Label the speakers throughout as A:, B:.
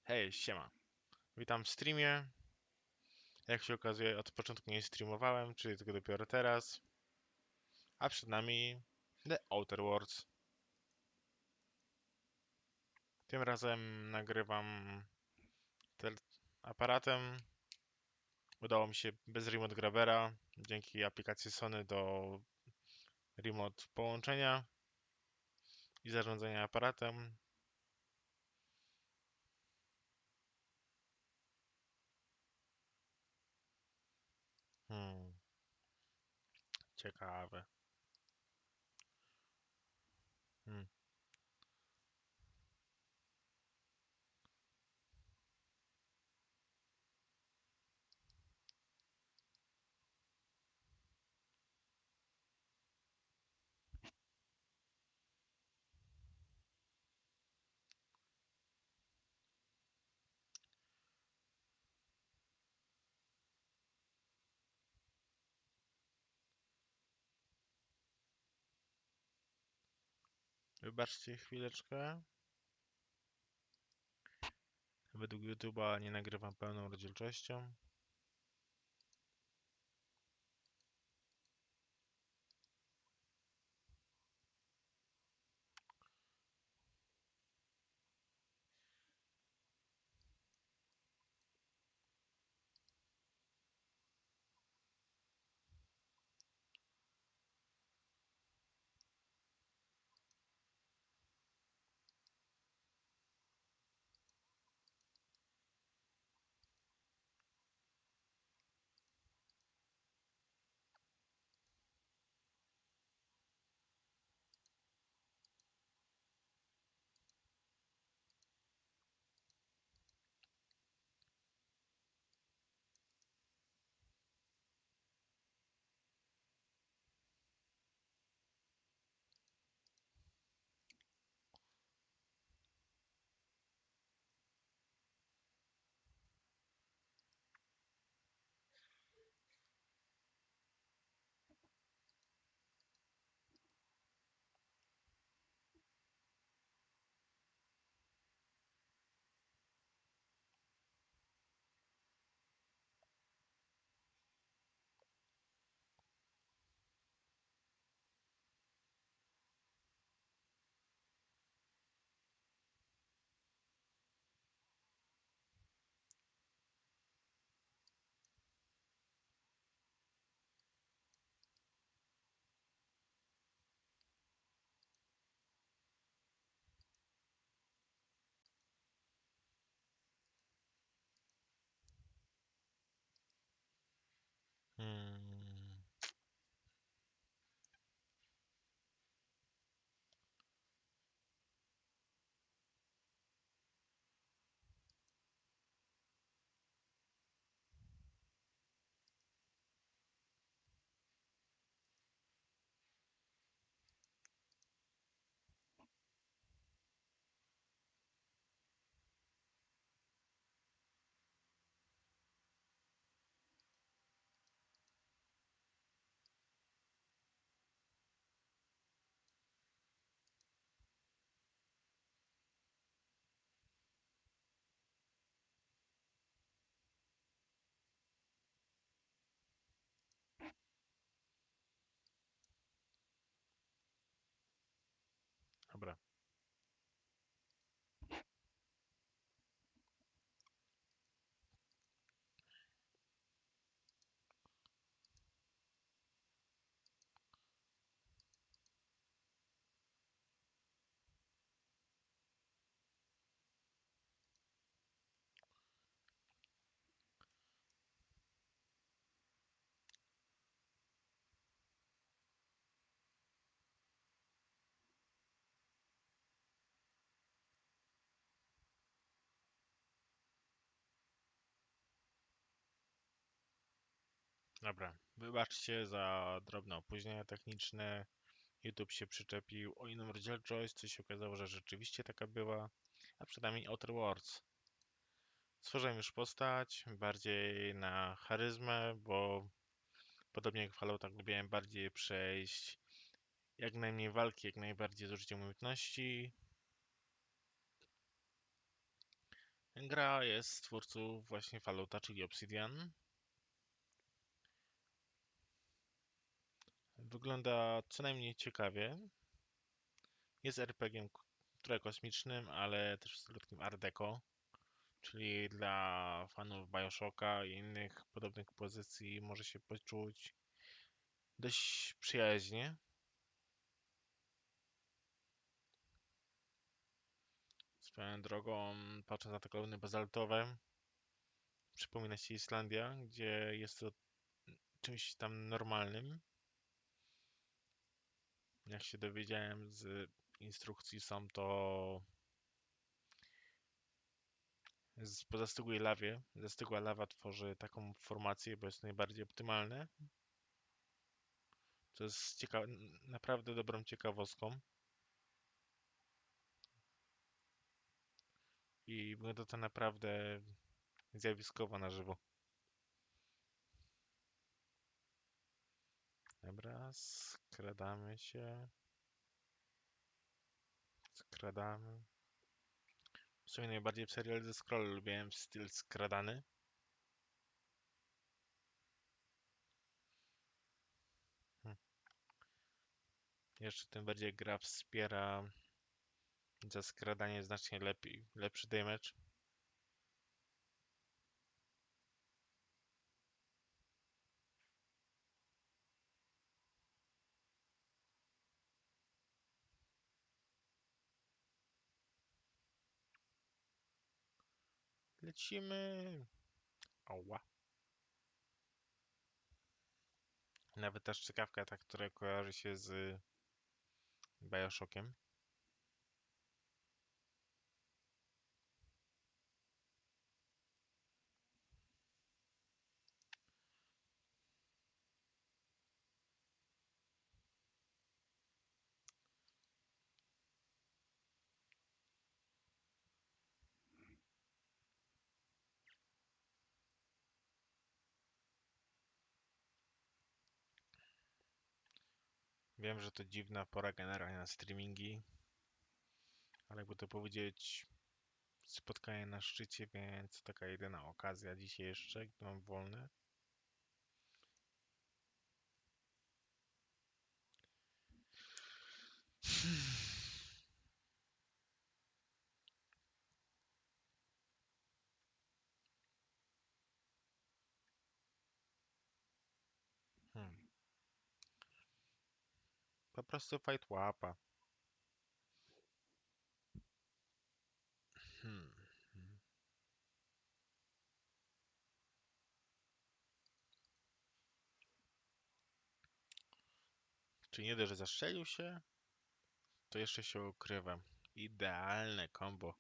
A: Hej, siema. Witam w streamie. Jak się okazuje, od początku nie streamowałem, czyli tylko dopiero teraz. A przed nami The Outer Worlds. Tym razem nagrywam aparatem. Udało mi się bez remote grabbera, dzięki aplikacji Sony do remote połączenia i zarządzania aparatem. Hmm, ciekawe. Hmm. Wybaczcie chwileczkę. Według YouTube'a nie nagrywam pełną rozdzielczością. Hmm. Dobra. Dobra, wybaczcie za drobne opóźnienia techniczne. YouTube się przyczepił o inną rozdzielczość, co się okazało, że rzeczywiście taka była. A przed nami Outer Worlds. Stworzyłem już postać, bardziej na charyzmę, bo podobnie jak w Falloutach lubiłem bardziej przejść jak najmniej walki, jak najbardziej z użyciem umiejętności. Gra jest z twórców właśnie Fallouta, czyli Obsidian. Wygląda co najmniej ciekawie. Jest RPG-iem trochę kosmicznym, ale też z dodatkiem Art Deco, czyli dla fanów BioShocka i innych podobnych pozycji może się poczuć dość przyjaźnie. Swoją drogą, patrząc na te kolumny bazaltowe, przypomina się Islandia, gdzie jest to czymś tam normalnym. Jak się dowiedziałem z instrukcji, są to po zastygłej lawie. Zastygła lawa tworzy taką formację, bo jest najbardziej optymalne. To jest naprawdę dobrą ciekawostką. I wygląda to naprawdę zjawiskowo na żywo. Dobra, skradamy się. Skradamy. W sumie najbardziej w serial ze Scroll lubiłem styl skradany. Hm. Jeszcze tym bardziej gra wspiera za skradanie znacznie lepiej, lepszy damage. Lecimy. Oła. Nawet ta strzykawka, ta, która kojarzy się z BioShockiem. Wiem, że to dziwna pora generalnie na streamingi, ale jakby to powiedzieć, spotkanie na szczycie, więc taka jedyna okazja dzisiaj jeszcze, gdy mam wolne. Hmm. Po prostu fight łapa. Hmm. Czy nie dość, że zastrzelił się, to jeszcze się ukrywa. Idealne combo.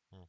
A: Hmm.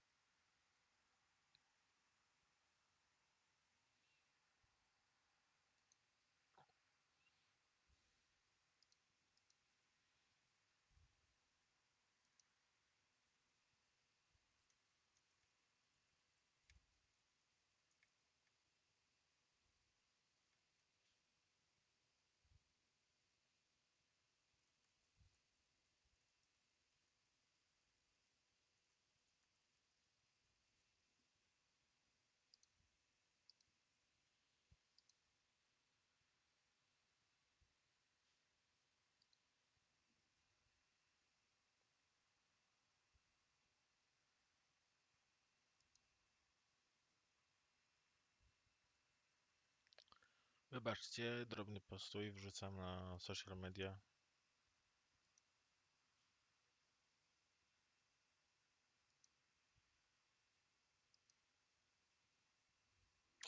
A: Wybaczcie, drobny postój wrzucam na social media.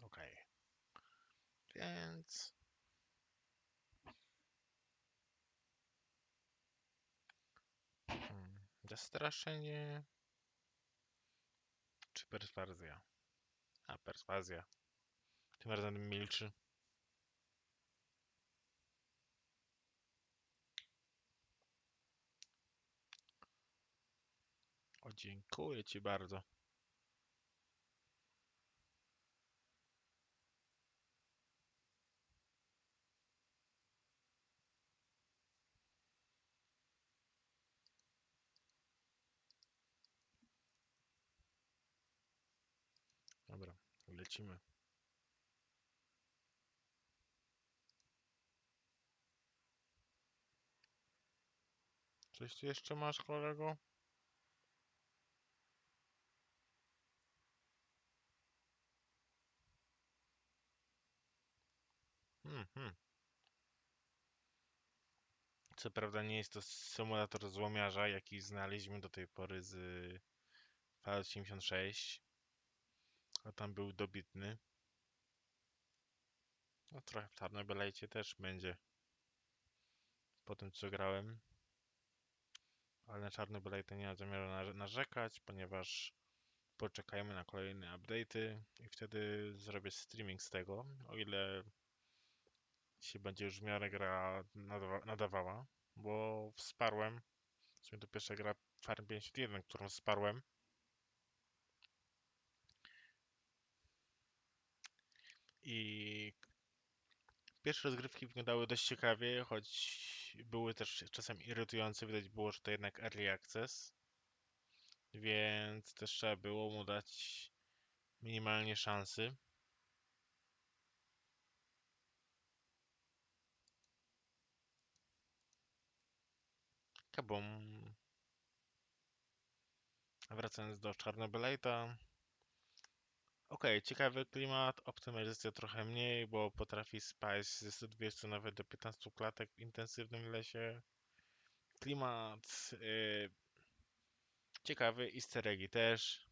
A: Okej. Więc... Zastraszenie czy perswazja? A, perswazja. Tym razem milczy. Dziękuję ci bardzo. Dobra, lecimy. Coś tu jeszcze masz, kolego? Hmm. Co prawda nie jest to symulator złomiarza, jaki znaleźliśmy do tej pory z Fallout 76, a tam był dobitny. No trochę w Tarnobylajcie też będzie, po tym co grałem. Ale na Czarnobylajte nie mam zamiaru narzekać, ponieważ poczekajmy na kolejne update'y i wtedy zrobię streaming z tego, o ile się będzie już w miarę gra nadawała, bo wsparłem, w sumie to pierwsza gra Farm 51, którą wsparłem i pierwsze rozgrywki wyglądały dość ciekawie, choć były też czasem irytujące, widać było, że to jednak early access, więc też trzeba było mu dać minimalnie szansy. Kabum. Wracając do Czarnobylajta. Okej, ciekawy klimat, optymalizacja trochę mniej, bo potrafi spać ze 120 nawet do 15 klatek w intensywnym lesie. Klimat ciekawy, easter eggi też.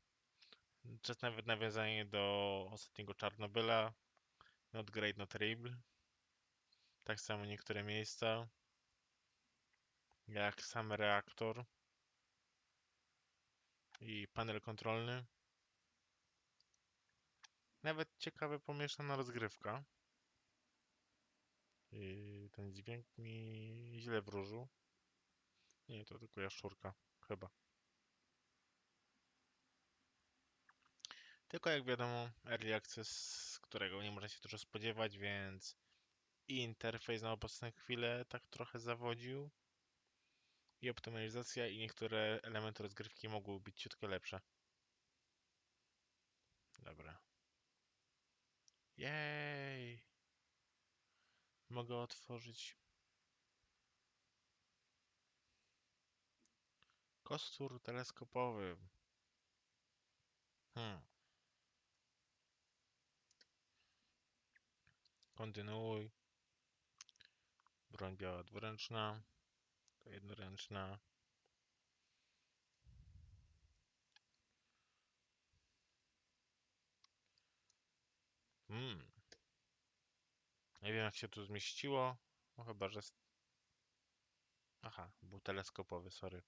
A: Czas nawet nawiązanie do ostatniego Czarnobyla. Not great, not terrible. Tak samo niektóre miejsca, jak sam reaktor i panel kontrolny. Nawet ciekawe pomieszana rozgrywka. I ten dźwięk mi źle wróżył. Nie, to tylko jaszczurka, chyba. Tylko jak wiadomo, Early Access, z którego nie można się dużo spodziewać, więc i interfejs na obecną chwilę tak trochę zawodził, i optymalizacja, i niektóre elementy rozgrywki mogły być ciutko lepsze. Dobra. Jej! Mogę otworzyć kostur teleskopowy. Hmm. Kontynuuj. Broń biała dwuręczna. To jednoręczna. Hmm. Nie wiem jak się tu zmieściło. No chyba, że... Aha, był teleskopowy, sorry.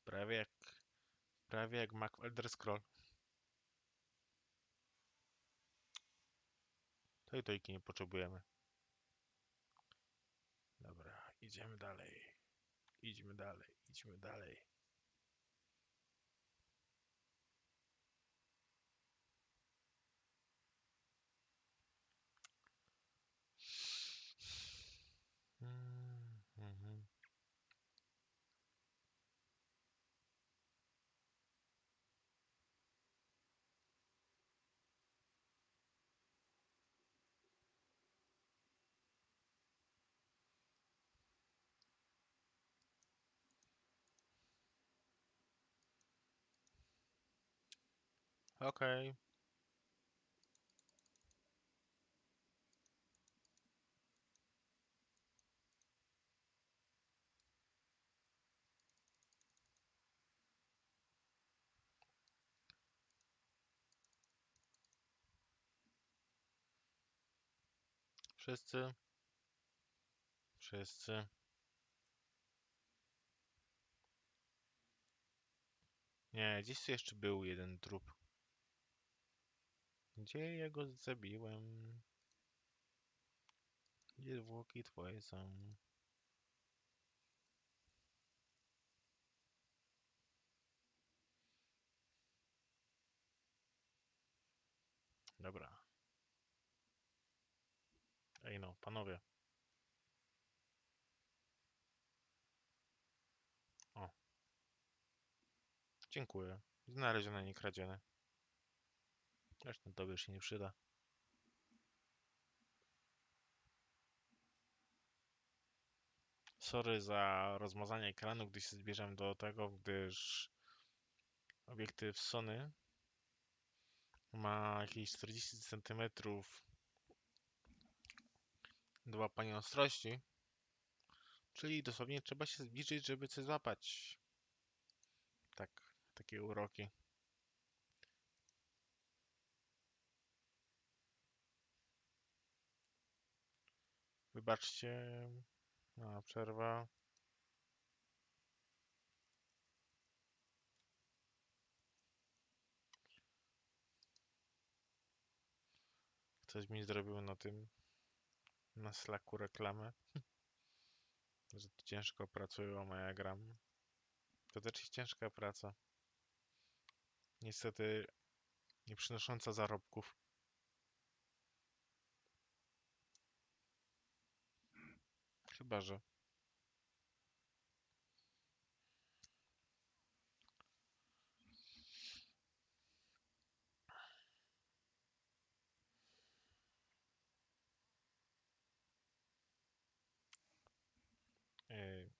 A: Prawie jak... Prawie jak Mac w Elder Scroll. To i tojki nie potrzebujemy. Dobra, idziemy dalej. Idźmy dalej, idźmy dalej. Mhm. Okej. Wszyscy? Wszyscy. Nie, gdzieś tu jeszcze był jeden trup. Gdzie ja go zabiłem? Gdzie zwłoki twoje są? Dobra. Ej no, panowie. O, dziękuję. Znalezione, nie kradzione. Zresztą tobie już się nie przyda. Sorry za rozmazanie ekranu, gdy się zbierzemy do tego, gdyż obiektyw Sony ma jakieś 40 centymetrów do łapania ostrości, czyli dosłownie trzeba się zbliżyć, żeby coś złapać. Tak, takie uroki. Wybaczcie, mała przerwa. Ktoś mi zrobił na Slacku reklamę, że tu ciężko pracują, a ja gram. To też jest ciężka praca. Niestety nie przynosząca zarobków. Chyba, że. Yy,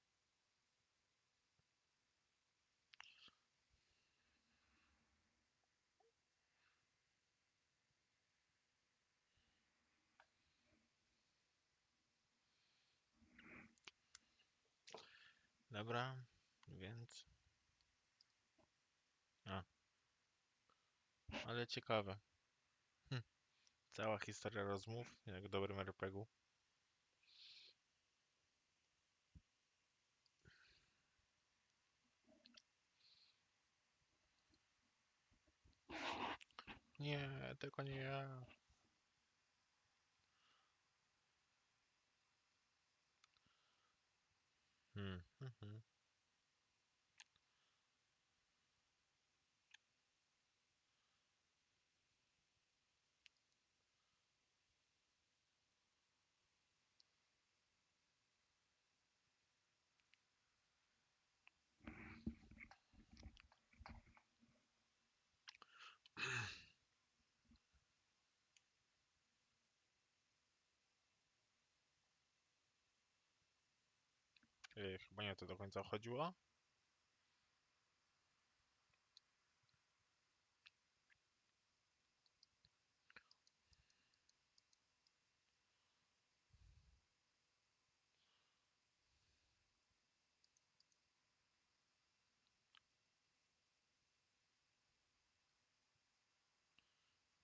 A: dobra, więc. A, ale ciekawe. Hm. Cała historia rozmów, jak w dobrym RPG-u. Nie, tylko nie ja. Mhm. Chyba nie o to do końca chodziło.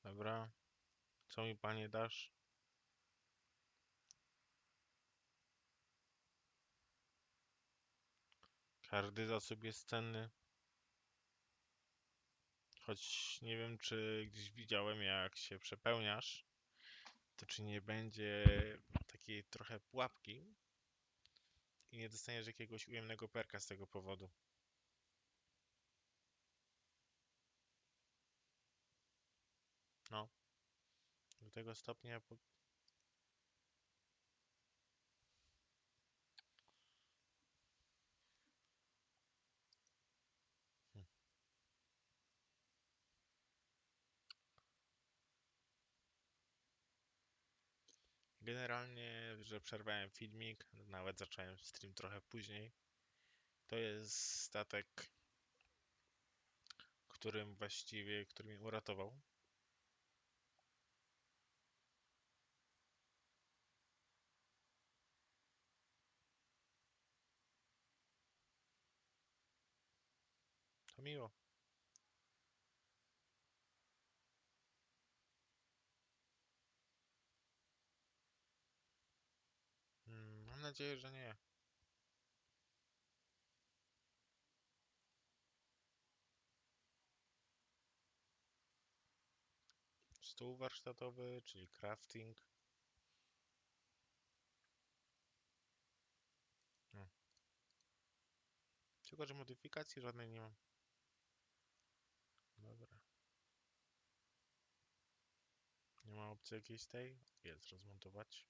A: Dobra, co mi panie dasz? Każdy zasób jest cenny. Choć nie wiem, czy gdzieś widziałem, jak się przepełniasz, to czy nie będzie takiej trochę pułapki i nie dostaniesz jakiegoś ujemnego perka z tego powodu. No, do tego stopnia. Hm. Generalnie, że przerwałem filmik, nawet zacząłem stream trochę później. To jest statek, który mnie uratował. To miło. Mam nadzieję, że nie. Stół warsztatowy, czyli crafting. No. Tylko, że modyfikacji żadnej nie mam. Dobra. opcji jakiejś tej? Jest, rozmontować.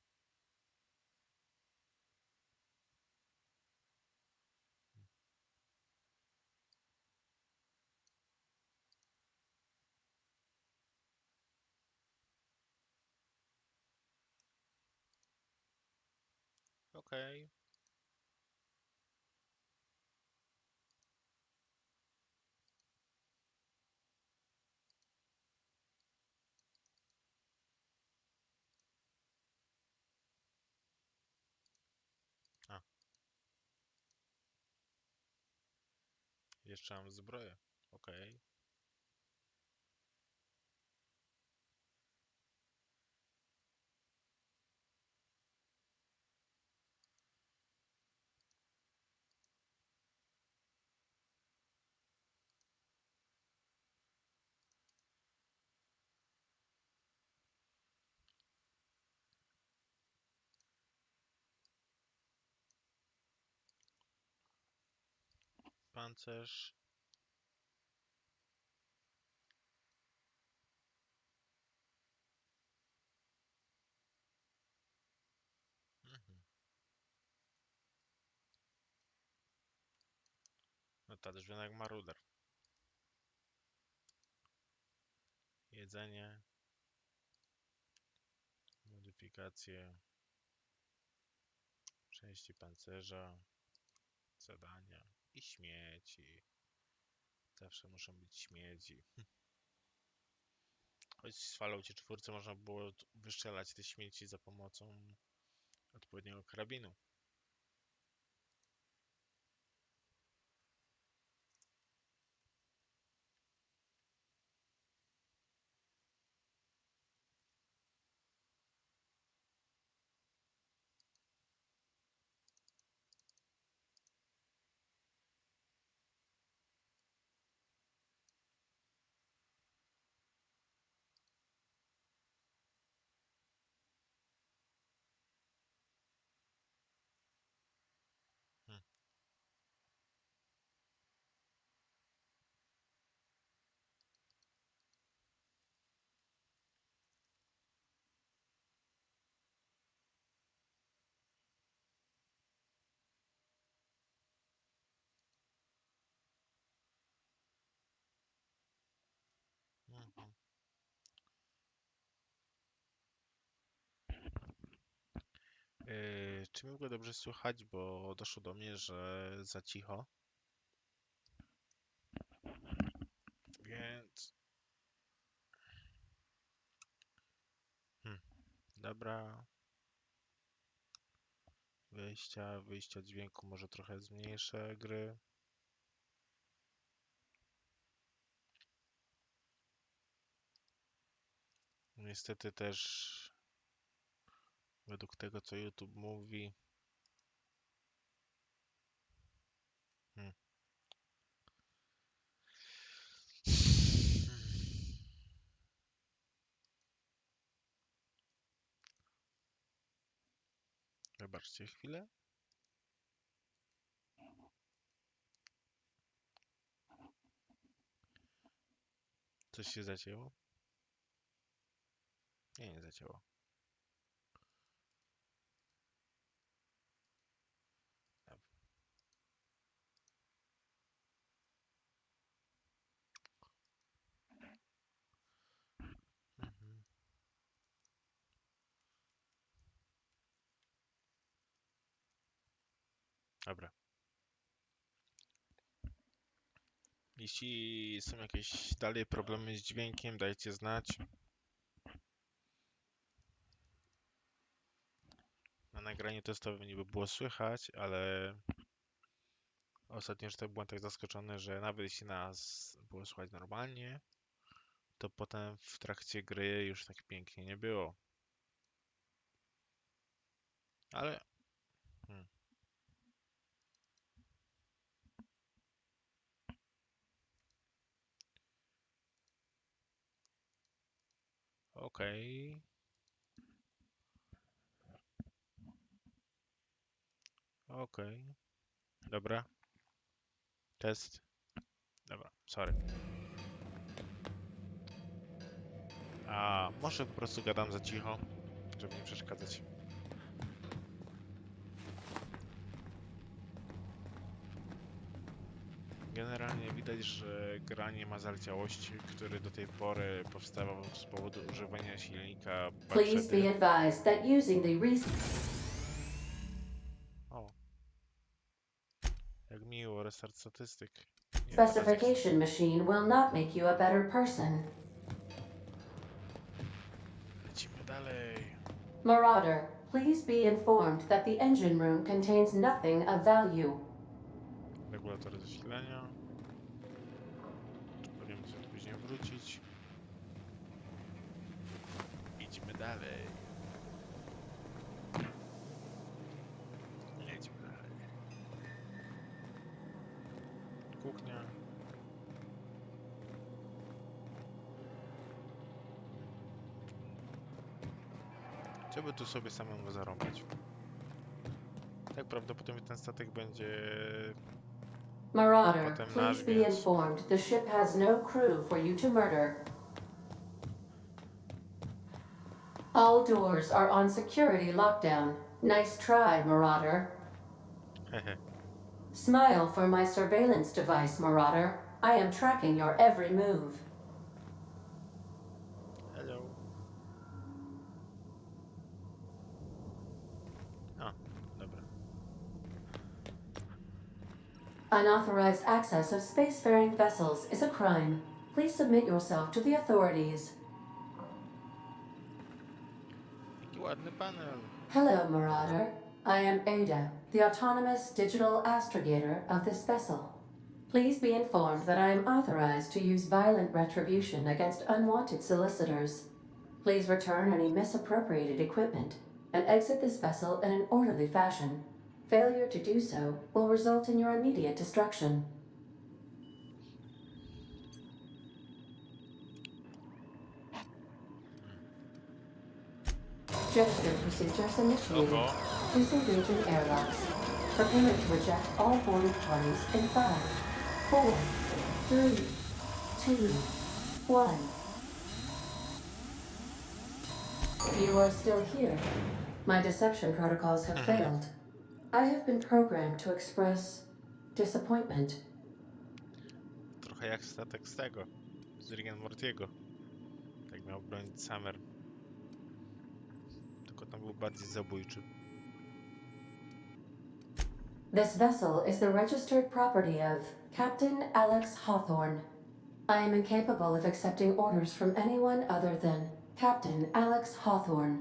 A: Okej. A, jeszcze mam zbroję. Okej. Pancerz. Mhm. No ta drzwiana jak maruder. Jedzenie. Modyfikacje. Części pancerza. Zadania. I śmieci. Zawsze muszą być śmieci. Choć w Falloutie 4 można było wystrzelać te śmieci za pomocą odpowiedniego karabinu. Hmm. Mhm. Czy mnie go dobrze słychać, bo doszło do mnie, że za cicho, więc... Hmm. Dobra, wyjścia dźwięku może trochę zmniejszę gry. Niestety też według tego, co YouTube mówi... Hmm. Wybaczcie chwilę. Coś się zacięło? Nie zacięło. Dobra. Mhm. Dobra. Jeśli są jakieś dalej problemy z dźwiękiem, dajcie znać. Na nagraniu testowym niby było słychać, ale ostatnio że tak byłem tak zaskoczony, że nawet jeśli nas było słychać normalnie, to potem w trakcie gry już tak pięknie nie było. Ale... Hmm. Okej. Okej. Dobra. Test. Dobra, sorry. A może po prostu gadam za cicho, żeby nie przeszkadzać. Generalnie widać, że gra nie ma zaleciałości, który do tej pory powstawał z powodu używania silnika
B: Please be
A: przed.
B: advised that using the
A: O, jak miło, restart statystyk. Nie, teraz jest.
B: specification machine will not make you a better person.
A: Lecimy dalej.
B: Marauder, please be informed that the engine room contains nothing of value.
A: Regulatory zasilania. Pewnie muszę tu później wrócić. Idźmy dalej. Lecimy dalej. Kuchnia. Trzeba tu sobie samemu zarąbać. Tak prawdopodobnie ten statek będzie
B: Marauder,
A: potem nasz,
B: please be
A: więc
B: informed the ship has no crew for you to murder. All doors are on security lockdown. Nice try, Marauder.
A: hehe.
B: Smile for my surveillance device, Marauder. I am tracking your every move.
A: Hello. A, dobra.
B: Unauthorized access of spacefaring vessels is a crime. Please submit yourself to the authorities.
A: Jaki ładny panel.
B: Hello, Marauder. I am Ada, the autonomous digital astrogator of this vessel. Please be informed that I am authorized to use violent retribution against unwanted solicitors. Please return any misappropriated equipment and exit this vessel in an orderly fashion. Failure to do so will result in your immediate destruction. Gesture procedures initiated.
A: Oho.
B: Disengaging airlocks. Preparing to eject all boarded parties in 5, 4, 3, 2, 1. You are still here. My deception protocols have failed. I have been programmed to express disappointment.
A: Trochę jak statek z tego. Z Rick and Mortiego. Tak miał bronić Summer. Tylko tam był bardziej zabójczy.
B: This vessel is the registered property of Captain Alex Hawthorne. I am incapable of accepting orders from anyone other than Captain Alex Hawthorne.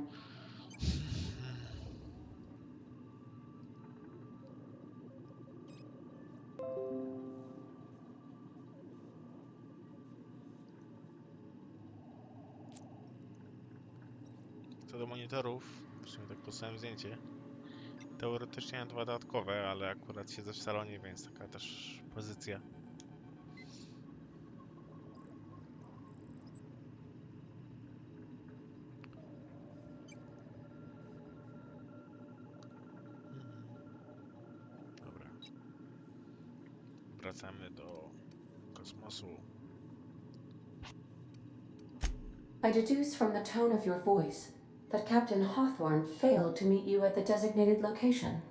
A: Co do monitorów, w sumie tak posłałem zdjęcie. Teoretycznie mam 2 dodatkowe, ale akurat siedzę w salonie, więc taka też pozycja. Dobra. Wracamy do kosmosu.
B: I deduce from the tone of your voice that Captain Hawthorne failed to meet you at the designated location.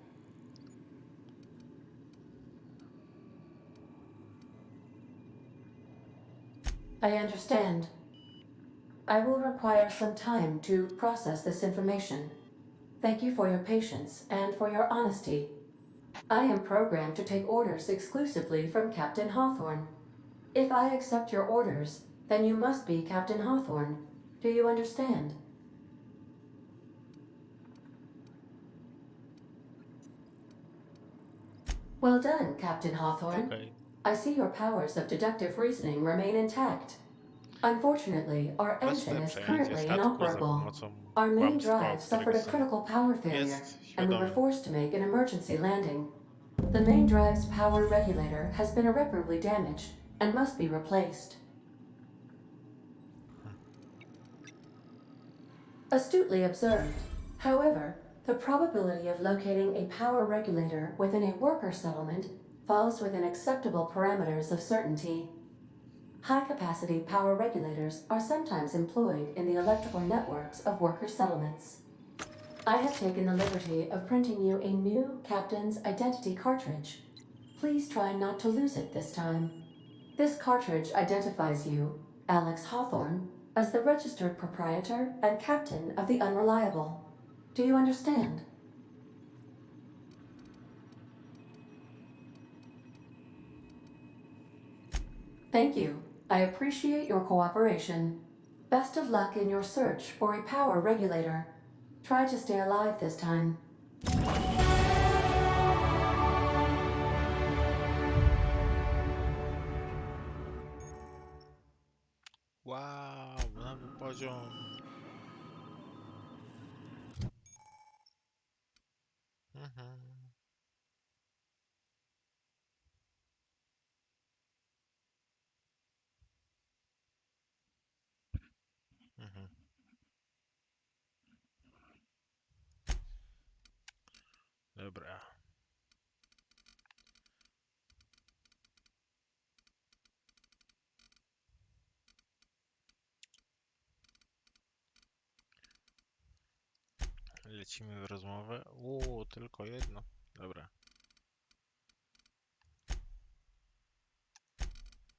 B: I understand. I will require some time to process this information. Thank you for your patience and for your honesty. I am programmed to take orders exclusively from Captain Hawthorne. If I accept your orders, then you must be Captain Hawthorne. Do you understand? Well done, Captain Hawthorne.
A: Okej.
B: I see your powers of deductive reasoning remain intact. Unfortunately, our engine is
A: Przejęcie
B: currently
A: statku za
B: inoperable.
A: pomocą
B: Our main
A: kłamstwa,
B: drive suffered a
A: którego
B: critical power failure,
A: jest
B: and we were
A: świadomy.
B: forced to make an emergency landing. The main drive's power regulator has been irreparably damaged and must be replaced. Astutely observed. However, the probability of locating a power regulator within a worker settlement falls within acceptable parameters of certainty. High-capacity power regulators are sometimes employed in the electrical networks of worker settlements. I have taken the liberty of printing you a new captain's identity cartridge. Please try not to lose it this time. This cartridge identifies you, Alex Hawthorne, as the registered proprietor and captain of the Unreliable. Do you understand? Thank you. I appreciate your cooperation. Best of luck in your search for a power regulator. Try to stay alive this time.
A: Wow, nowy poziom. Mhm. Mhm. Dobra. Lecimy w rozmowę. Tylko jedno. Dobra.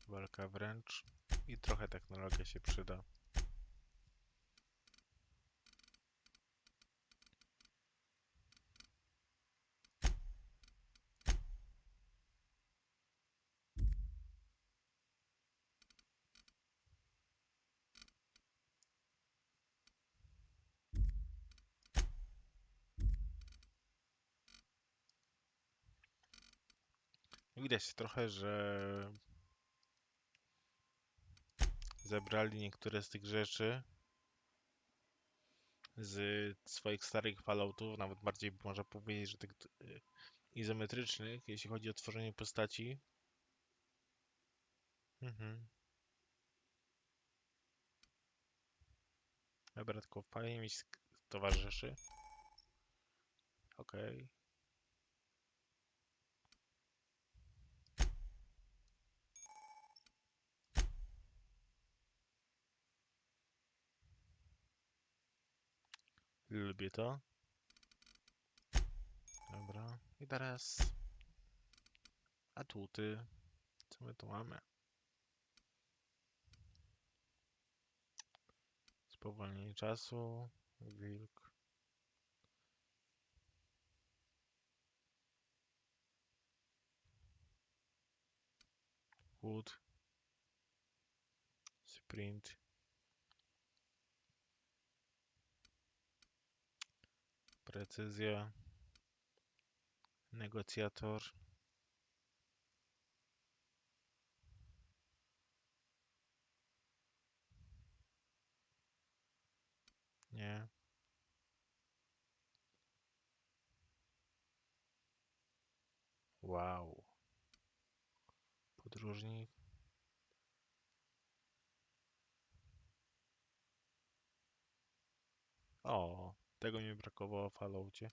A: Walka wręcz. I trochę technologia się przyda. Widać trochę, że zebrali niektóre z tych rzeczy z swoich starych Falloutów, nawet bardziej można powiedzieć, że tych izometrycznych, jeśli chodzi o tworzenie postaci. Mhm. Dobra, tylko fajnie mieć towarzyszy. Okej. Lubię to. Dobra. I teraz atuty. Co my tu mamy? Spowolnienie czasu. Wilk. Wood. Sprint. Precyzja. Negocjator. Nie. Wow. Podróżnik. O, tego mi brakowało w Falloutie.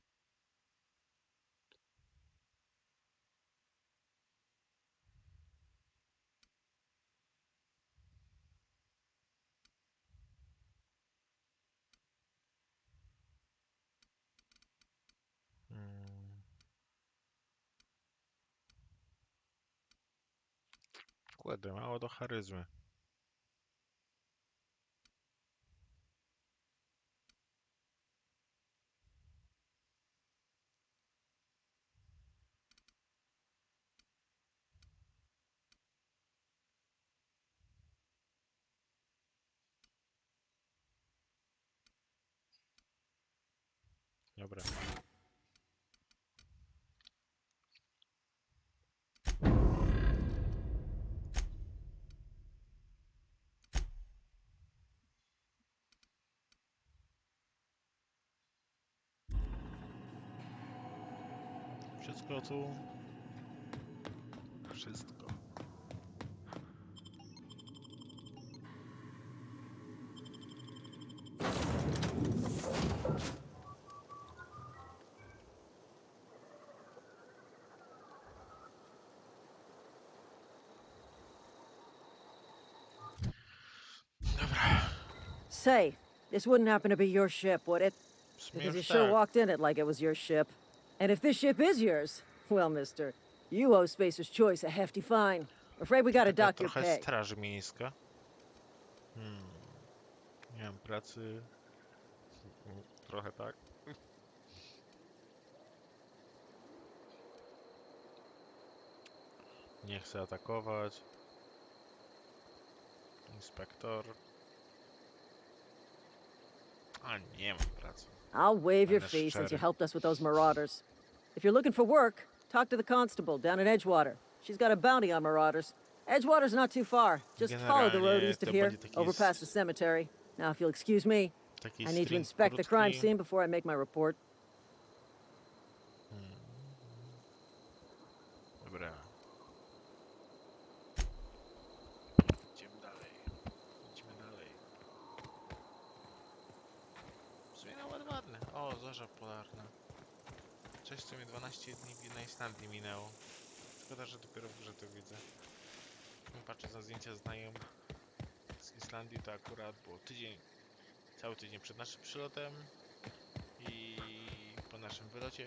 A: Hmm. Kurde, mało do charyzmy. Dobra. Wszystko tu. Wszystko.
C: say, this wouldn't happen to be your ship, would it?
A: W sumie
C: Because you
A: już
C: sure
A: tak.
C: walked in it like it was your ship. And if this ship is yours, well, mister, you owe Spacer's Choice a hefty fine. Afraid we gotta
A: Taka
C: dock your
A: trochę
C: pay.
A: straż miejska. Hmm. Nie mam pracy. Trochę tak. Nie chcę atakować. Inspektor. A nie mam pracy.
C: I'll waive your
A: Będę
C: fee since you
A: szczery.
C: helped us with those marauders. If you're looking for work, talk to the constable down at Edgewater. She's got a bounty on marauders. Edgewater's not too far. Just follow the road
A: Generalnie
C: east of
A: to
C: here,
A: będzie taki
C: over past the cemetery. Now, if you'll excuse me,
A: taki
C: I need to
A: stream
C: inspect the crime
A: krótki.
C: scene before I make my report.
A: Dobra. Idziemy dalej. Idźmy dalej. W sumie nawet ładne. O, zorza polarna. Coś, co mi 12 dni na Islandii minęło. Szkoda, że dopiero w grze to widzę. Patrząc na zdjęcia znajomych z Islandii, to akurat było tydzień, cały tydzień przed naszym przylotem i po naszym wylocie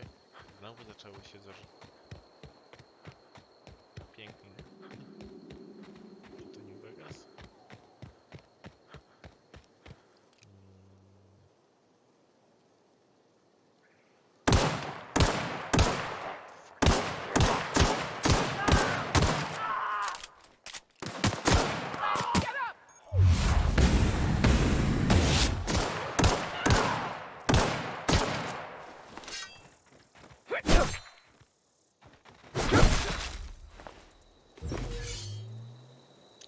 A: znowu zaczęły się zorze. Pięknie. Czy to New Vegas?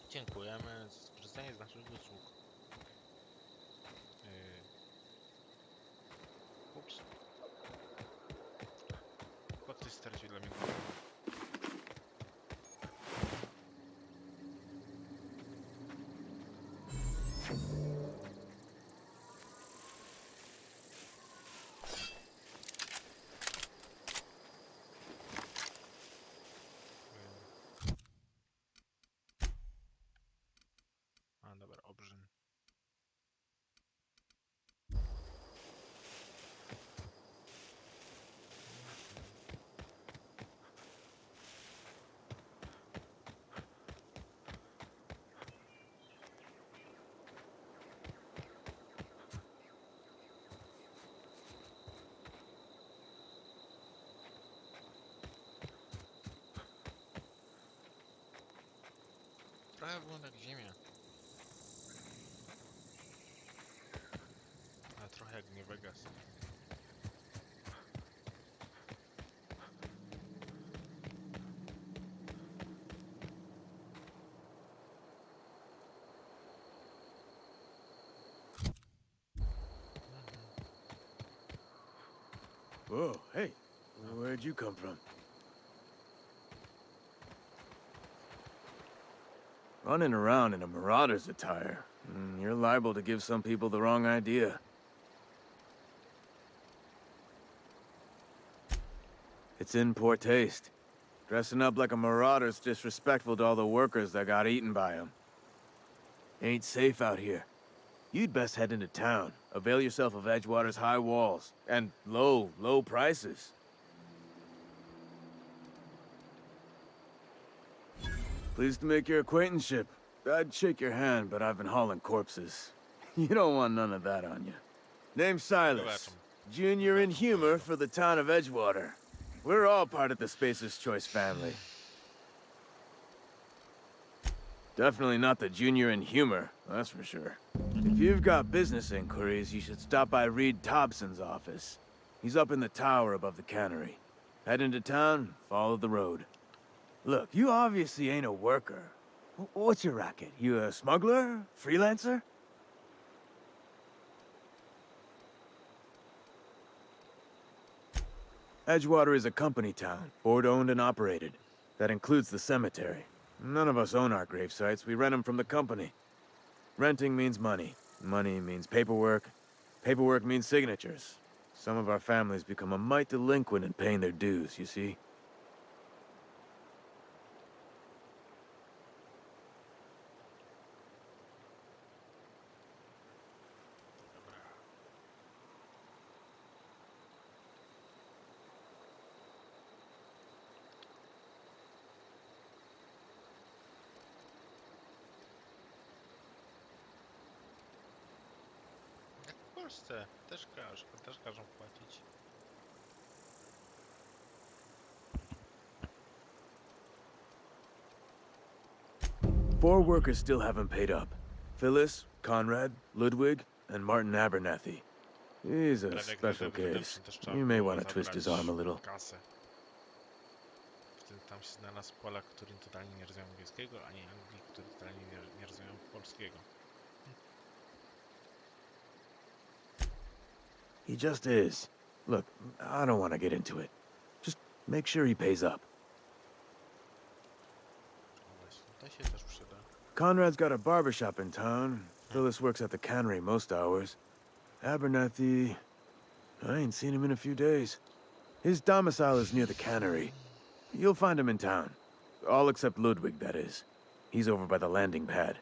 A: Dziękujemy za skorzystanie z naszych usług. Ups. Kot coś stracił dla mnie. A dobra, obrzyn. Trochę wygląda jak ziemia. Ale trochę jak New Vegas.
D: Whoa, hey, where'd you come from? Running around in a marauder's attire. You're liable to give some people the wrong idea. It's in poor taste. Dressing up like a marauder's disrespectful to all the workers that got eaten by them. Ain't safe out here. You'd best head into town. Avail yourself of Edgewater's high walls. And low prices. Pleased to make your acquaintanceship. I'd shake your hand, but I've been hauling corpses. You don't want none of that on you. Name's Silas. Junior in humor for the town of Edgewater. We're all part of the Spacer's Choice family. Definitely not the junior in humor, that's for sure. If you've got business inquiries, you should stop by Reed Thompson's office. He's up in the tower above the cannery. Head into town, follow the road. Look, you obviously ain't a worker. What's your racket? You a smuggler? Freelancer? Edgewater is a company town, board-owned and operated. That includes the cemetery. None of us own our grave sites, we rent them from the company. Renting means money. Money means paperwork. Paperwork means signatures. Some of our families become a mite delinquent in paying their dues, you see?
A: Polsce też każą płacić.
D: Four workers still haven't paid up. Phyllis, Conrad, Ludwig, and Martin Abernathy. He's a
A: Prawie jak
D: special
A: na dewidendum
D: case.
A: też trzeba
D: You may
A: było
D: want to twist his
A: zabrać
D: arm a little.
A: kasę. Wtedy tam się znalazł Polak, który totalnie nie rozumie angielskiego, ani Anglik, który totalnie nie rozumie polskiego.
D: He just is. Look, I don't want to get into it. Just make sure he pays up.
A: O właśnie, to się też przyda.
D: Conrad's got a barbershop in town. Phyllis works at the cannery most hours. Abernathy... I ain't seen him in a few days. His domicile is near the cannery. You'll find him in town. All except Ludwig, that is. He's over by the landing pad.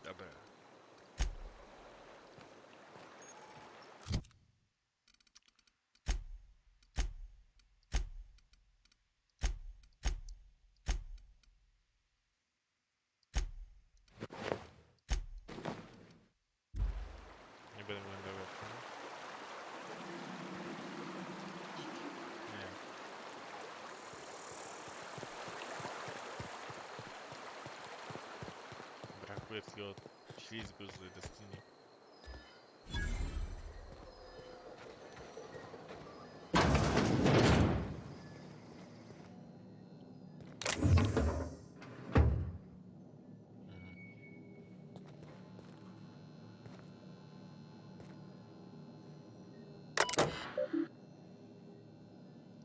A: Dobra. Nie będę wyglądał jak ten. Nie. Brakuje takiego ślizgu z Destiny.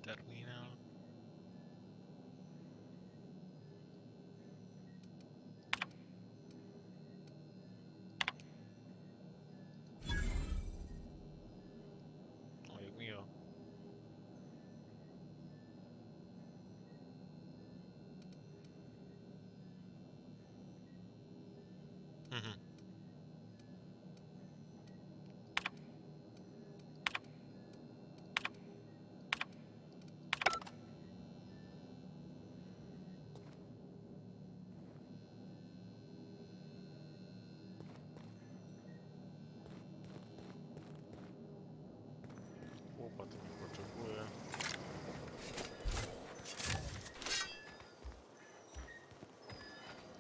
A: Terminal. O, jak miło. Mhm. Łopaty nie potrzebuję.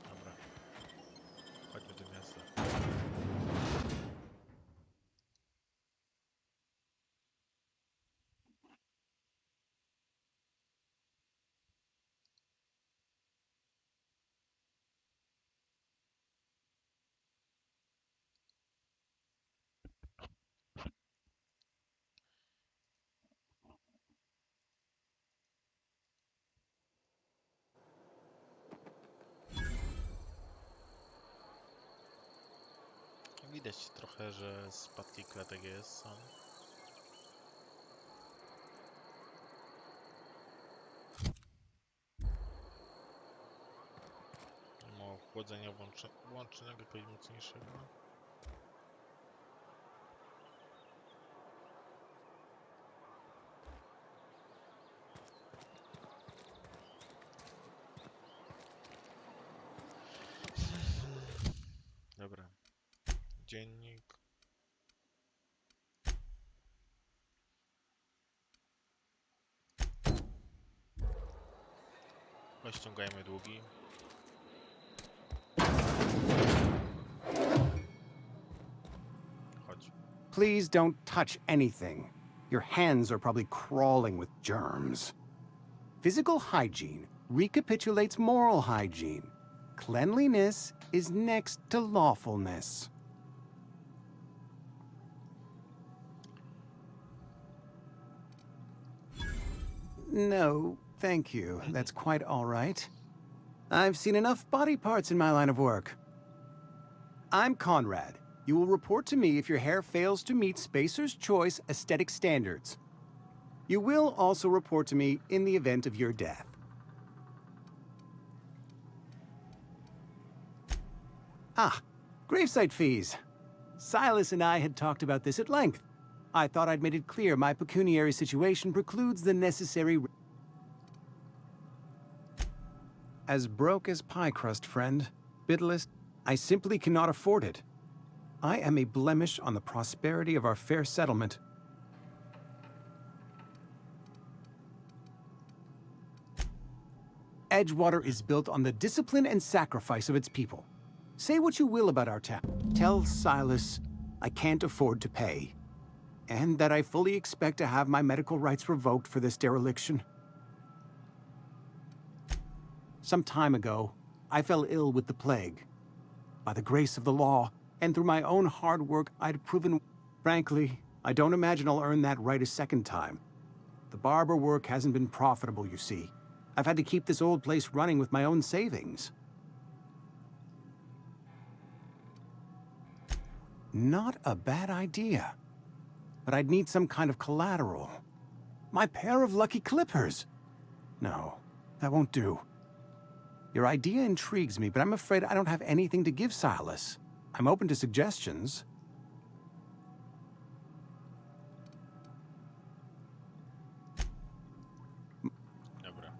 A: Dobra. Chodźmy do miasta. Widać trochę, że spadki klatek są. Mało chłodzenia włączonego, powiedzmy mocniejszego. Dobra. Dziennik. Ściągajmy długi. Chodź.
E: Please don't touch anything. Your hands are probably crawling with germs. Physical hygiene recapitulates moral hygiene. Cleanliness is next to lawfulness. No, thank you. That's quite all right. I've seen enough body parts in my line of work. I'm Conrad. You will report to me if your hair fails to meet Spacer's Choice aesthetic standards. You will also report to me in the event of your death. Ah, gravesite fees. Silas and I had talked about this at length. I thought I'd made it clear my pecuniary situation precludes the necessary... As broke as pie crust, friend. Bitless, I simply cannot afford it. I am a blemish on the prosperity of our fair settlement. Edgewater is built on the discipline and sacrifice of its people. Say what you will about our town. Tell Silas I can't afford to pay, and that I fully expect to have my medical rights revoked for this dereliction. Some time ago, I fell ill with the plague. By the grace of the law, and through my own hard work, I'd proven... Frankly, I don't imagine I'll earn that right a second time. The barber work hasn't been profitable, you see. I've had to keep this old place running with my own savings. Not a bad idea. But I'd need some kind of collateral. My pair of lucky clippers! No, that won't do. Your idea intrigues me, but I'm afraid I don't have anything to give Silas. I'm open to suggestions.
A: Dobra.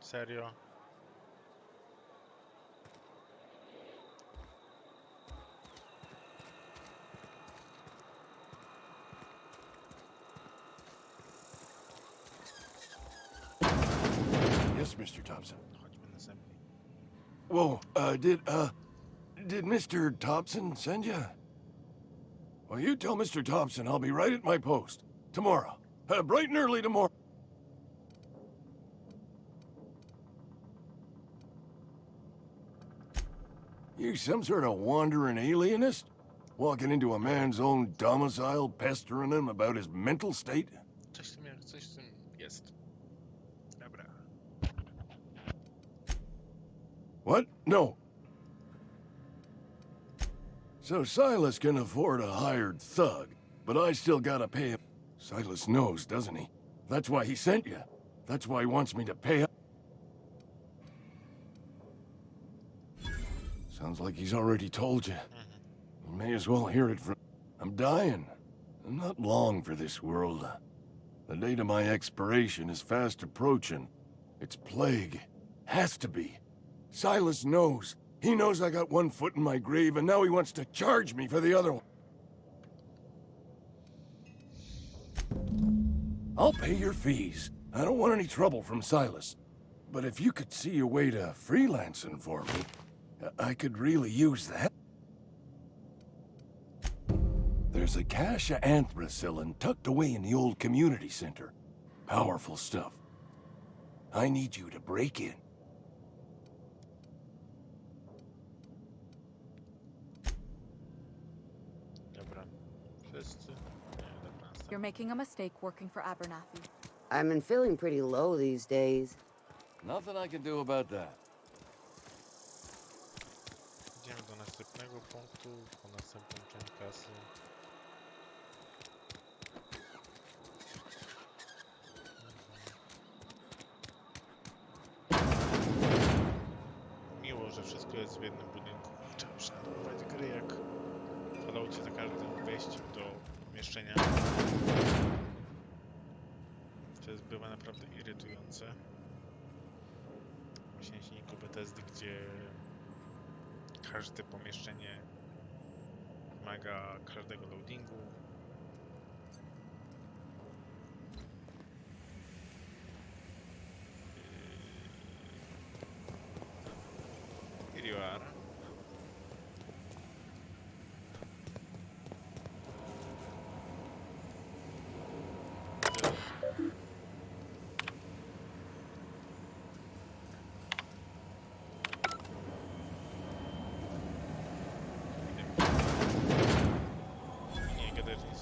A: Serio?
F: Yes, Mr. Thompson.
A: Chodźmy następnie.
F: Whoa, did Mr. Thompson send you? Well, you tell Mr. Thompson I'll be right at my post. Tomorrow. Bright and early tomorrow. You some sort of wandering alienist? Walking into a man's own domicile, pestering him about his mental state?
A: Coś w tym jest. Dobra.
F: What? No. So Silas can afford a hired thug, but I still gotta pay him. Silas knows, doesn't he? That's why he sent you. That's why he wants me to pay up. Sounds like he's already told you. You may as well hear it from... I'm dying. I'm not long for this world. The date of my expiration is fast approaching. It's plague. Has to be. Silas knows. He knows I got one foot in my grave, and now he wants to charge me for the other one. I'll pay your fees. I don't want any trouble from Silas. But if you could see a way to freelancing for me, I could really use that. There's a cache of anthracillin tucked away in the old community center. Powerful stuff. I need you to break in.
A: Dobra. Wszyscy? Nie, dobra, następny.
G: You're making a mistake working for Abernathy.
H: I've been feeling pretty low these days.
I: Nothing I can do about that.
A: Idziemy do następnego punktu, po następną część kasy. Miło, że wszystko jest w jednym budynku. Trzeba przeładować gry jak w Falloutie za każdym wejściem do pomieszczenia. To jest bywa naprawdę irytujące. Właśnie silniku Bethesdy, gdzie każde pomieszczenie wymaga każdego loadingu. Here you are. Nie gadać nic.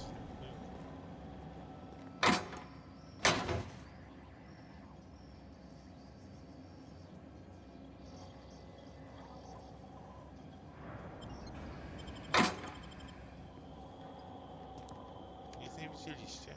A: Nic nie widzieliście.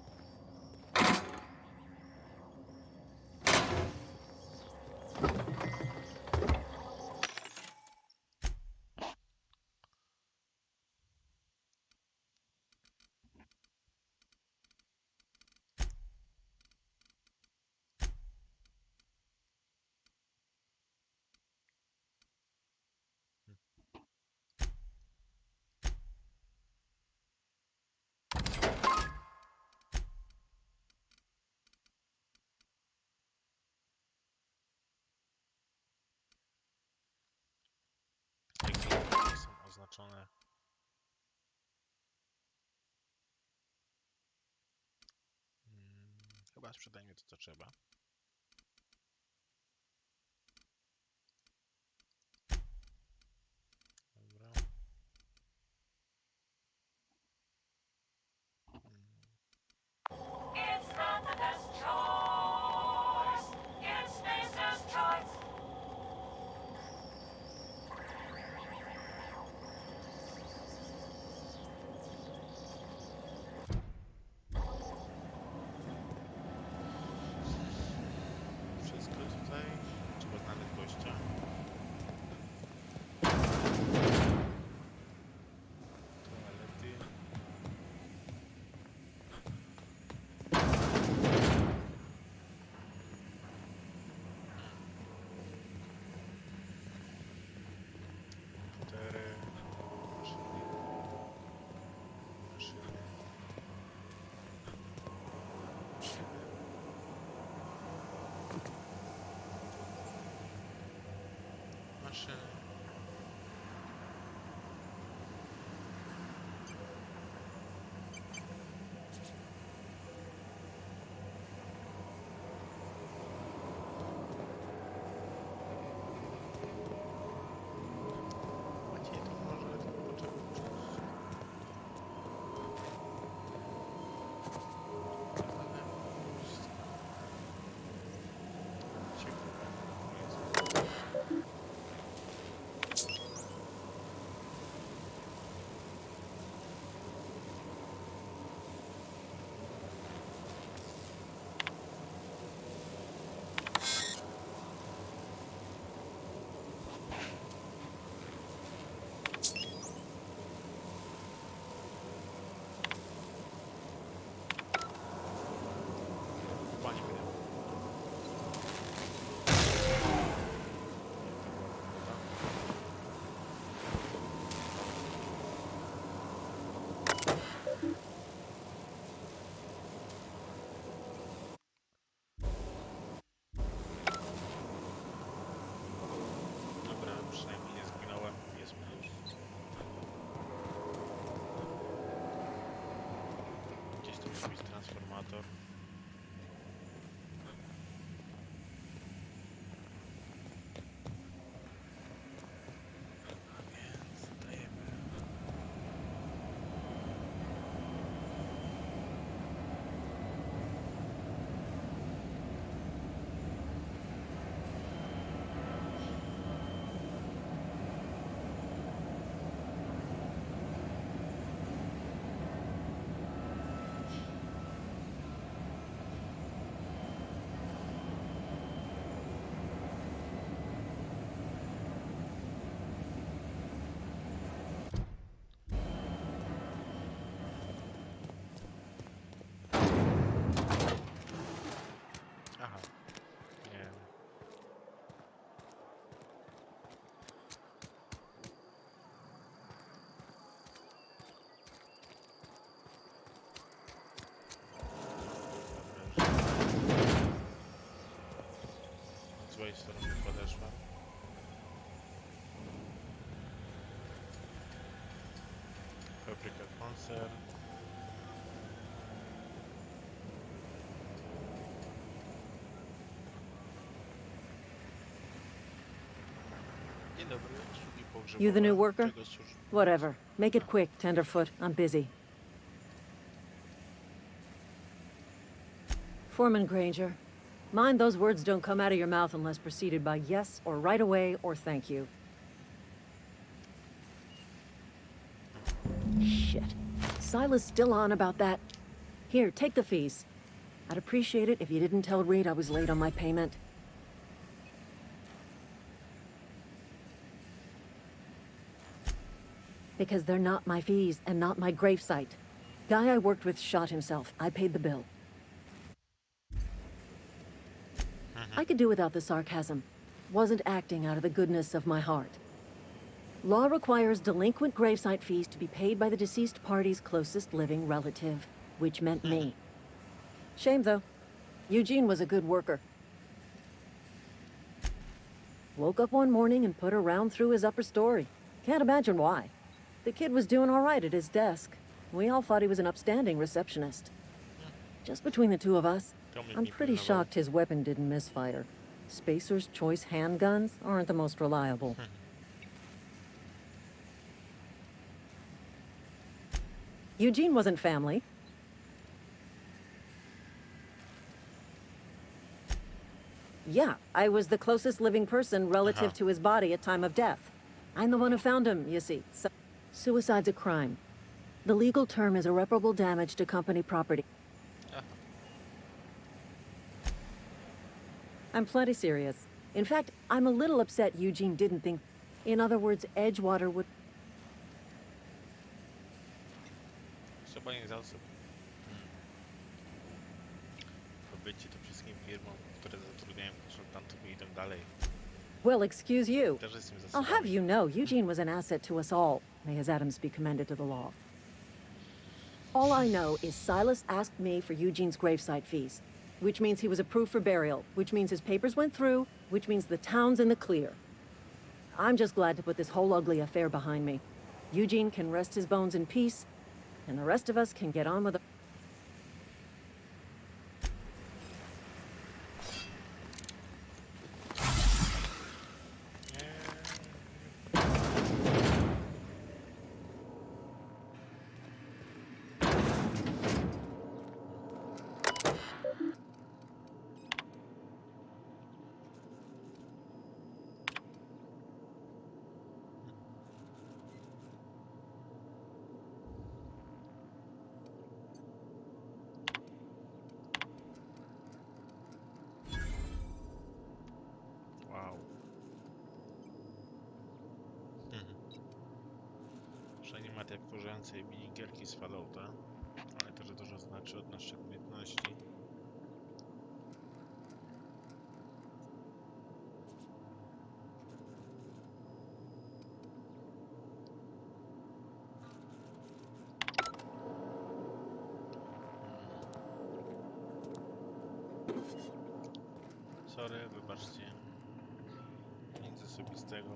A: Dobra, sprzedajmy to, co trzeba. Dobra. Wszystko tutaj. Trzeba znaleźć gościa. Toalety. Komputery. Maszyny. Maszyny. Maszyny. Macie to może to potrzeba uczyć. Panie będę. Dobra, przynajmniej nie zginąłem. Jest minus. Gdzieś tu musi być transformator. Więc dajemy. Aha. Nie. Od złej strony podeszłem. Fabryka koncern. Dzień dobry, usługi pogrzebowe.
C: You the new worker?
A: Czego służy?
C: Whatever. Make it quick, tenderfoot. I'm busy. Foreman Granger. Mind those words don't come out of your mouth unless preceded by yes or right away or thank you. Shit. Silas still on about that. Here, take the fees. I'd appreciate it if you didn't tell Reed I was late on my payment. Because they're not my fees and not my gravesite. Guy I worked with shot himself. I paid the bill. I could do without the sarcasm. Wasn't acting out of the goodness of my heart. Law requires delinquent gravesite fees to be paid by the deceased party's closest living relative, which meant me. Shame, though. Eugene was a good worker. Woke up one morning and put a round through his upper story. Can't imagine why. The kid was doing all right at his desk. We all thought he was an upstanding receptionist. Just between the two of us,
A: Komuś
C: I'm
A: nie
C: pretty
A: pilnował.
C: shocked his weapon didn't misfire. Spacer's choice handguns aren't the most reliable. Eugene wasn't family. Yeah, I was the closest living person relative to his body at time of death. I'm the one who found him, you see. Suicide's a crime. The legal term is irreparable damage to company property.
A: Aha.
C: I'm plenty serious. In fact, I'm a little upset Eugene didn't think. In other words, Edgewater would.
A: Trzeba nie zasób. Pobycie to wszystkim firmom, które zatrudniają konsultantów i idą dalej.
C: Well, excuse you.
A: Też jestem
C: I'll
A: zasobami.
C: have you know, Eugene was an asset to us all. May his atoms be commended to the law. All I know is Silas asked me for Eugene's gravesite fees, which means he was approved for burial, which means his papers went through, which means the town's in the clear. I'm just glad to put this whole ugly affair behind me. Eugene can rest his bones in peace, and the rest of us can get on with it.
A: Wow. Że animacja wkurzającej minigierki z Fallouta, ale też dużo znaczy od naszych umiejętności. Sorry, wybaczcie. Nic osobistego.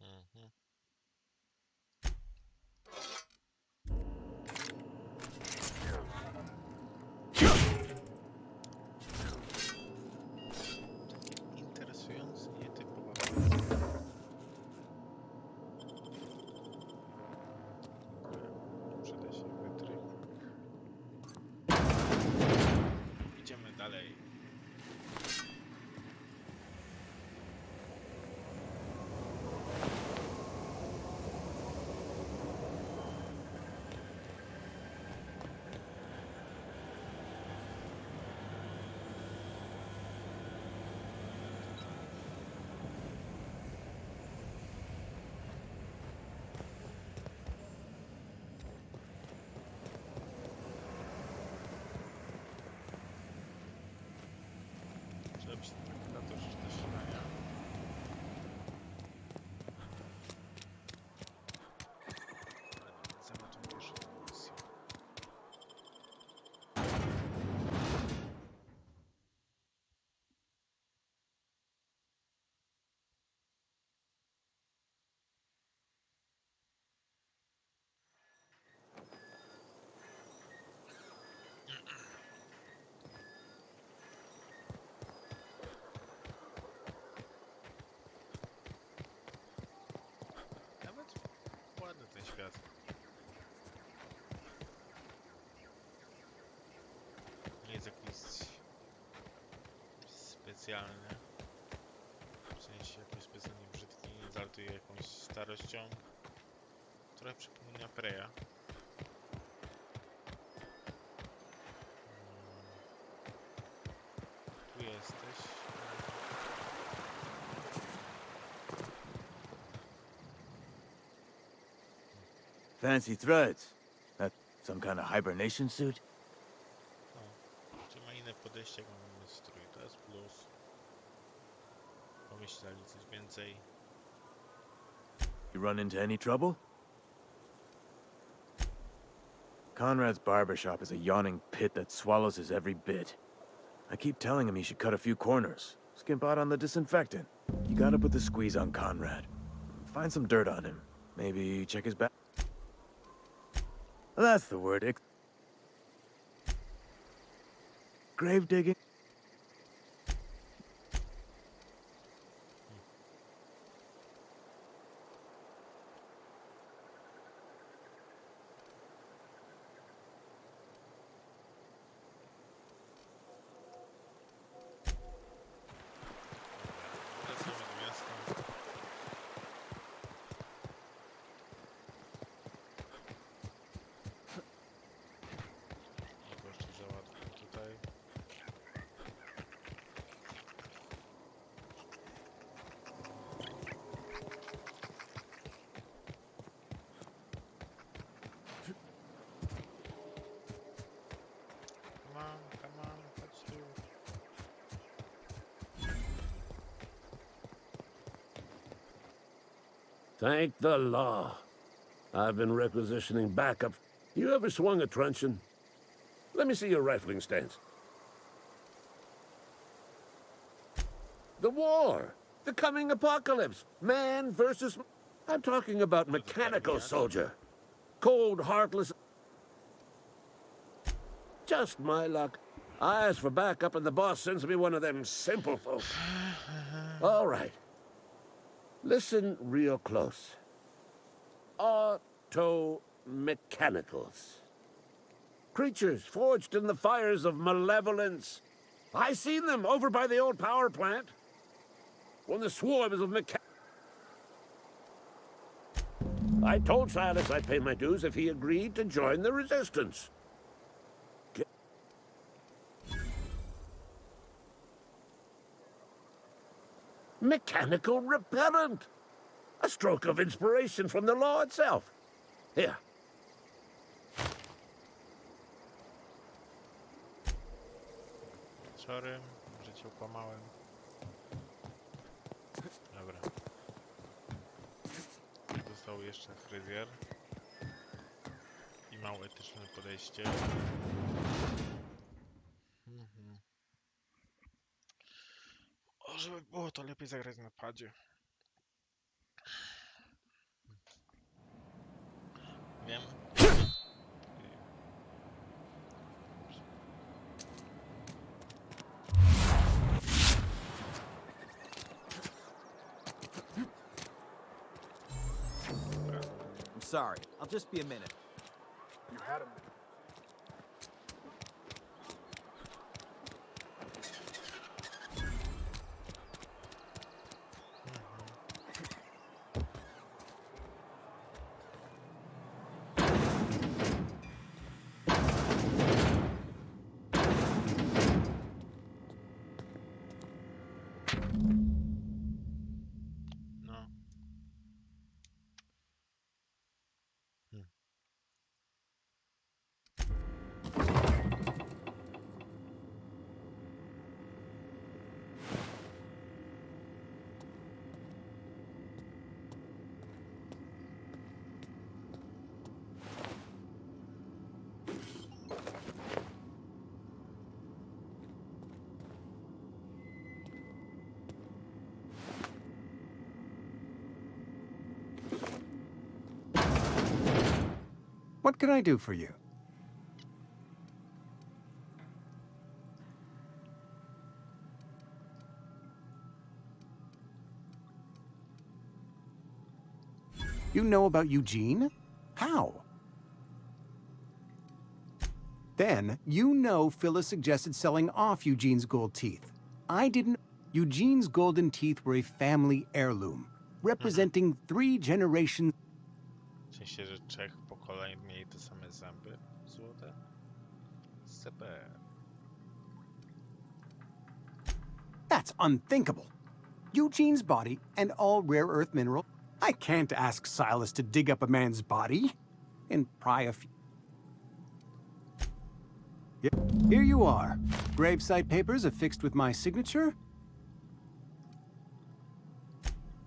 A: Mhm. Interesujący, nietypowa. Przyda się wytrych. Idziemy dalej. Trzeba być na to, że te strzelania. Ale dobra, zobaczmy pierwszą misję. Nawet ładny ten świat. Nie jest jakiś specjalny. W sensie jakiś specjalnie brzydki, nie zaltuje jakąś starością. Trochę przypomina Preya. Tu jesteś.
D: Fancy threads. That some kind of hibernation suit?
A: O, czy ma inne podejście, jak mamy strój. To jest plus. Pomyśleli coś więcej.
D: You run into any trouble? Conrad's barbershop is a yawning pit that swallows his every bit. I keep telling him he should cut a few corners. Skimp out on the disinfectant. You gotta put the squeeze on Conrad. Find some dirt on him. Maybe check his back. That's the word. Grave digging.
A: Wracamy do miasta. I go jeszcze załatwię tutaj. Come on, chodź tu.
J: Thank the law. I've been requisitioning backup. You ever swung a truncheon? Let me see your rifling stance. The war! The coming apocalypse! Man versus... I'm talking about mechanical soldier. Cold, heartless... Just my luck. I ask for backup and the boss sends me one of them simple folk. All right. Listen real close. Auto-mechanicals. Creatures forged in the fires of malevolence. I seen them over by the old power plant. When the swarms of I told Silas I'd pay my dues if he agreed to join the resistance. Mechanical repellent. A stroke of inspiration from the law itself. Here.
A: Sorry, że cię okłamałem. Dobra. Został jeszcze fryzjer. I mało etyczne podejście. O, żeby było to lepiej zagrać na padzie. Wiem.
K: I'm sorry. I'll just be a minute.
E: You had him.
A: No.
E: What can I do for you? You know about Eugene? How? Then, you know Phyllis suggested selling off Eugene's gold teeth. I didn't... Eugene's golden teeth were a family heirloom, representing 3 generations...
A: W sensie, że 3 pokoleń mieli te same zęby złote? Super.
E: That's unthinkable. Eugene's body and all rare earth mineral. I can't ask Silas to dig up a man's body and pry a few. Here you are. Gravesite papers affixed with my signature.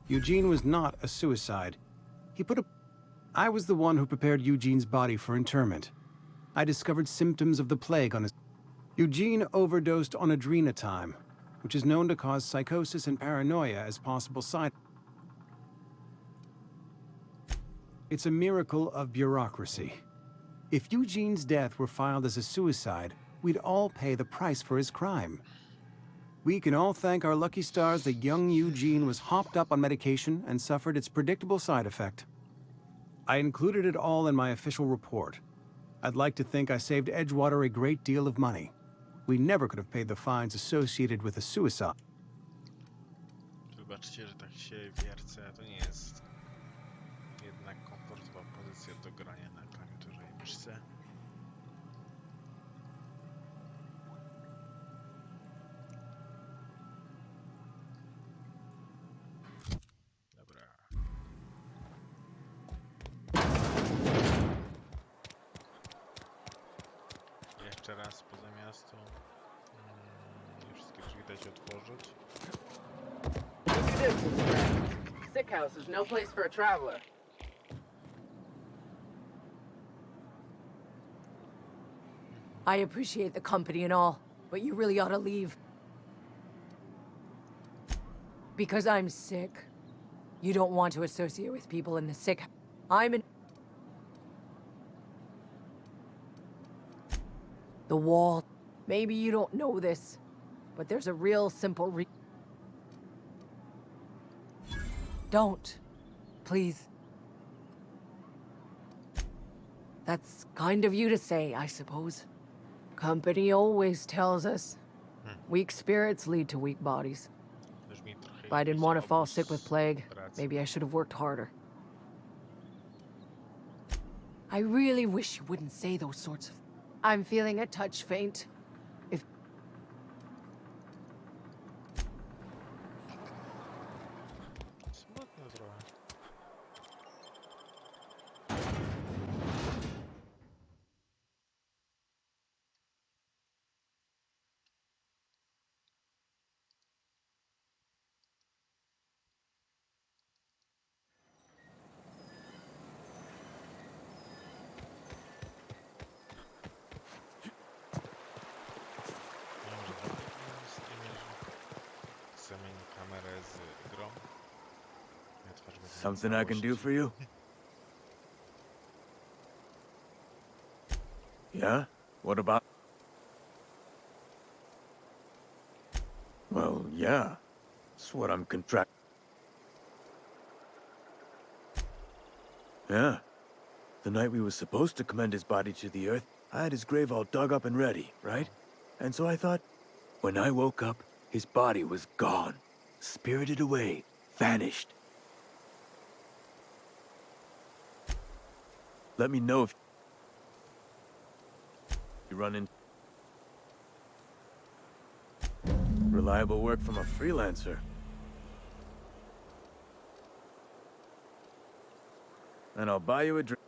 E: Eugene was not a suicide. He put a... I was the one who prepared Eugene's body for interment. I discovered symptoms of the plague on his... Eugene overdosed on adrenatime, which is known to cause psychosis and paranoia as possible side... It's a miracle of bureaucracy. If Eugene's death were filed as a suicide, we'd all pay the price for his crime. We can all thank our lucky stars that young Eugene was hopped up on medication and suffered its predictable side effect. I included it all in my official report. I'd like to think I saved Edgewater a great deal of money. We never could have paid the fines associated with a suicide.
A: Wybaczcie, że tak się wiercę, to nie jest jednak komfortowa pozycja do grania na klawiaturze i myszce. Dobra. Jeszcze raz poza miasto. Nie wszystkie drzwi da się otworzyć.
L: Look at this, Sprzęt. Sick house is no place for a traveler.
C: I appreciate the company and all, but you really ought to leave. Because I'm sick. You don't want to associate with people in the sick... I'm in... The wall. Maybe you don't know this, but there's a real simple Don't. Please. That's kind of you to say, I suppose. Company always tells us. Weak spirits lead to weak bodies. If I didn't want to fall sick with plague, maybe I should have worked harder. I really wish you wouldn't say those sorts of... I'm feeling a touch faint. If...
A: Smutno trochę. Może zrobimy z tym, że chcemy kamerę z grą. Ja twarz będzie na
D: Something I can do
A: całość.
D: for you? Yeah? What about... Well, yeah. It's what I'm contract... Yeah. The night we were supposed to commend his body to the earth, I had his grave all dug up and ready, right? And so I thought, when I woke up, his body was gone. Spirited away. Vanished. Let me know if you run in... Reliable work from a freelancer. And I'll buy you a drink.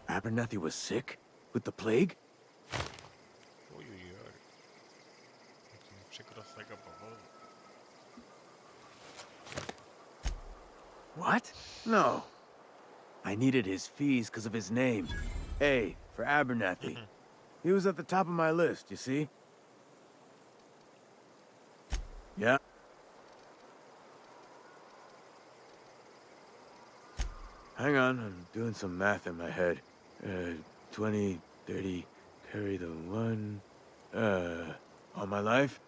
D: Abernathy was sick? With the plague?
A: Ojojoj. Jakim przykro z tego powodu.
D: What? No. I needed his fees because of his name. A, for Abernathy. He was at the top of my list, you see? Yeah. Hang on, I'm doing some math in my head. 20, 30, carry the one... all my life?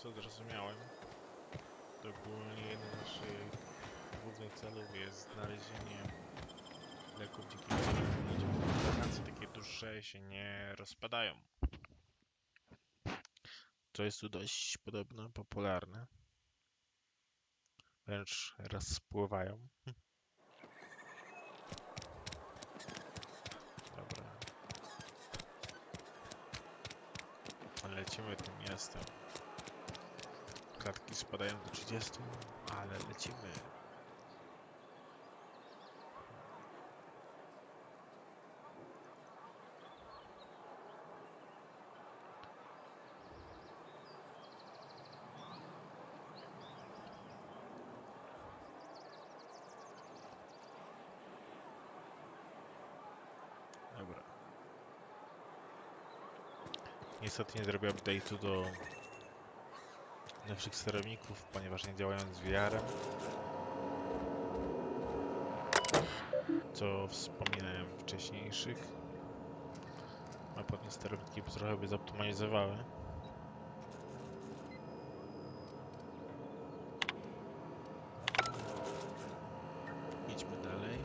A: co zrozumiałem, to ogólnie jeden z naszych głównych celów jest znalezienie leków dzikiej ludziom. Wakacje takie dłuższe się nie rozpadają. To jest tu dość podobno popularne. Wręcz rozpływają. Dobra. Lecimy tym miastem. Klatki spadają do 30, ale lecimy. Dobra. Niestety nie zrobię update'u do naszych sterowników, ponieważ nie działają z VR-em. Co wspominałem w wcześniejszych. A pewnie sterowniki trochę by zoptymalizowały. Idźmy dalej.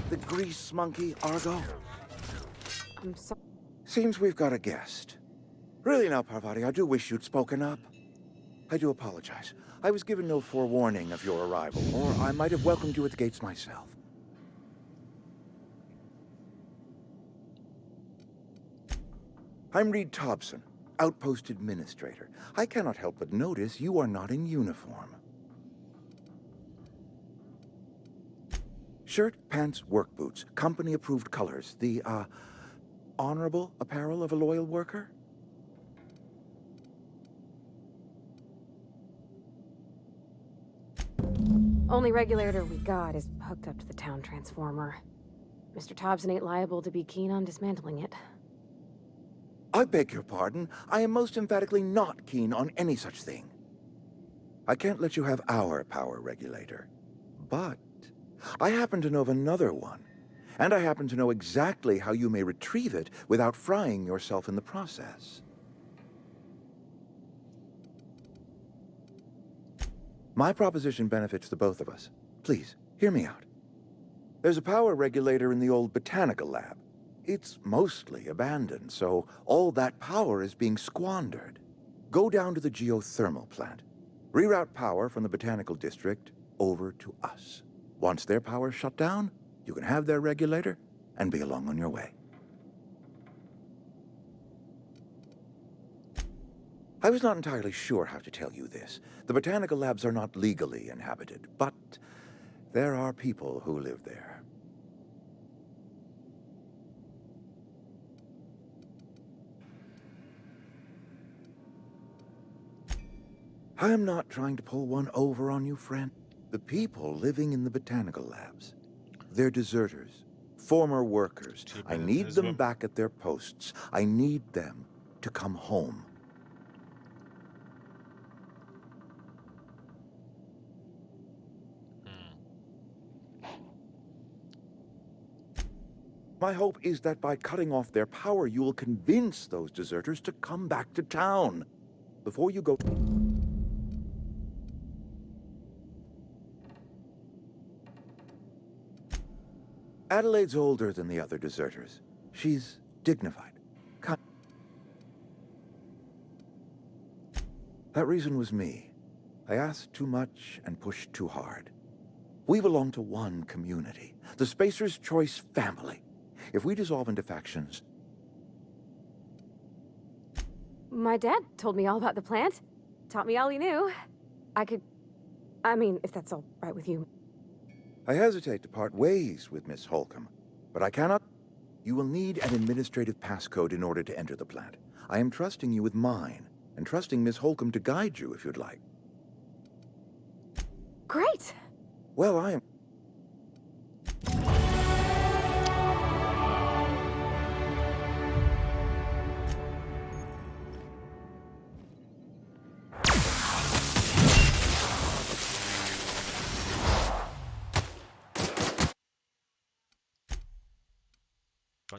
M: The grease monkey, Argo?
H: I'm sorry.
M: Seems we've got a guest. Really now, Parvati, I do wish you'd spoken up. I do apologize. I was given no forewarning of your arrival, or I might have welcomed you at the gates myself. I'm Reed Thompson, Outpost Administrator. I cannot help but notice you are not in uniform. Shirt, pants, work boots, company-approved colors. The, honorable apparel of a loyal worker?
N: Only regulator we got is hooked up to the town transformer. Mr. Thompson ain't liable to be keen on dismantling it.
M: I beg your pardon. I am most emphatically not keen on any such thing. I can't let you have our power regulator. But I happen to know of another one. And I happen to know exactly how you may retrieve it without frying yourself in the process. My proposition benefits the both of us. Please, hear me out. There's a power regulator in the old botanical lab. It's mostly abandoned, so all that power is being squandered. Go down to the geothermal plant. Reroute power from the botanical district over to us. Once their power's shut down, you can have their regulator and be along on your way. I was not entirely sure how to tell you this. The botanical labs are not legally inhabited, but there are people who live there. I am not trying to pull one over on you, friend. The people living in the botanical labs, they're deserters, former workers. I need them back at their posts. I need them to come home. My hope is that by cutting off their power, you will convince those deserters to come back to town. Before you go... Adelaide's older than the other deserters. She's dignified. That reason was me. I asked too much and pushed too hard. We belong to one community, the Spacer's Choice family. If we dissolve into factions...
N: My dad told me all about the plant. Taught me all he knew. I mean, if that's all right with you.
M: I hesitate to part ways with Miss Holcomb, but I cannot... You will need an administrative passcode in order to enter the plant. I am trusting you with mine, and trusting Miss Holcomb to guide you if you'd like.
N: Great!
M: Well, I am...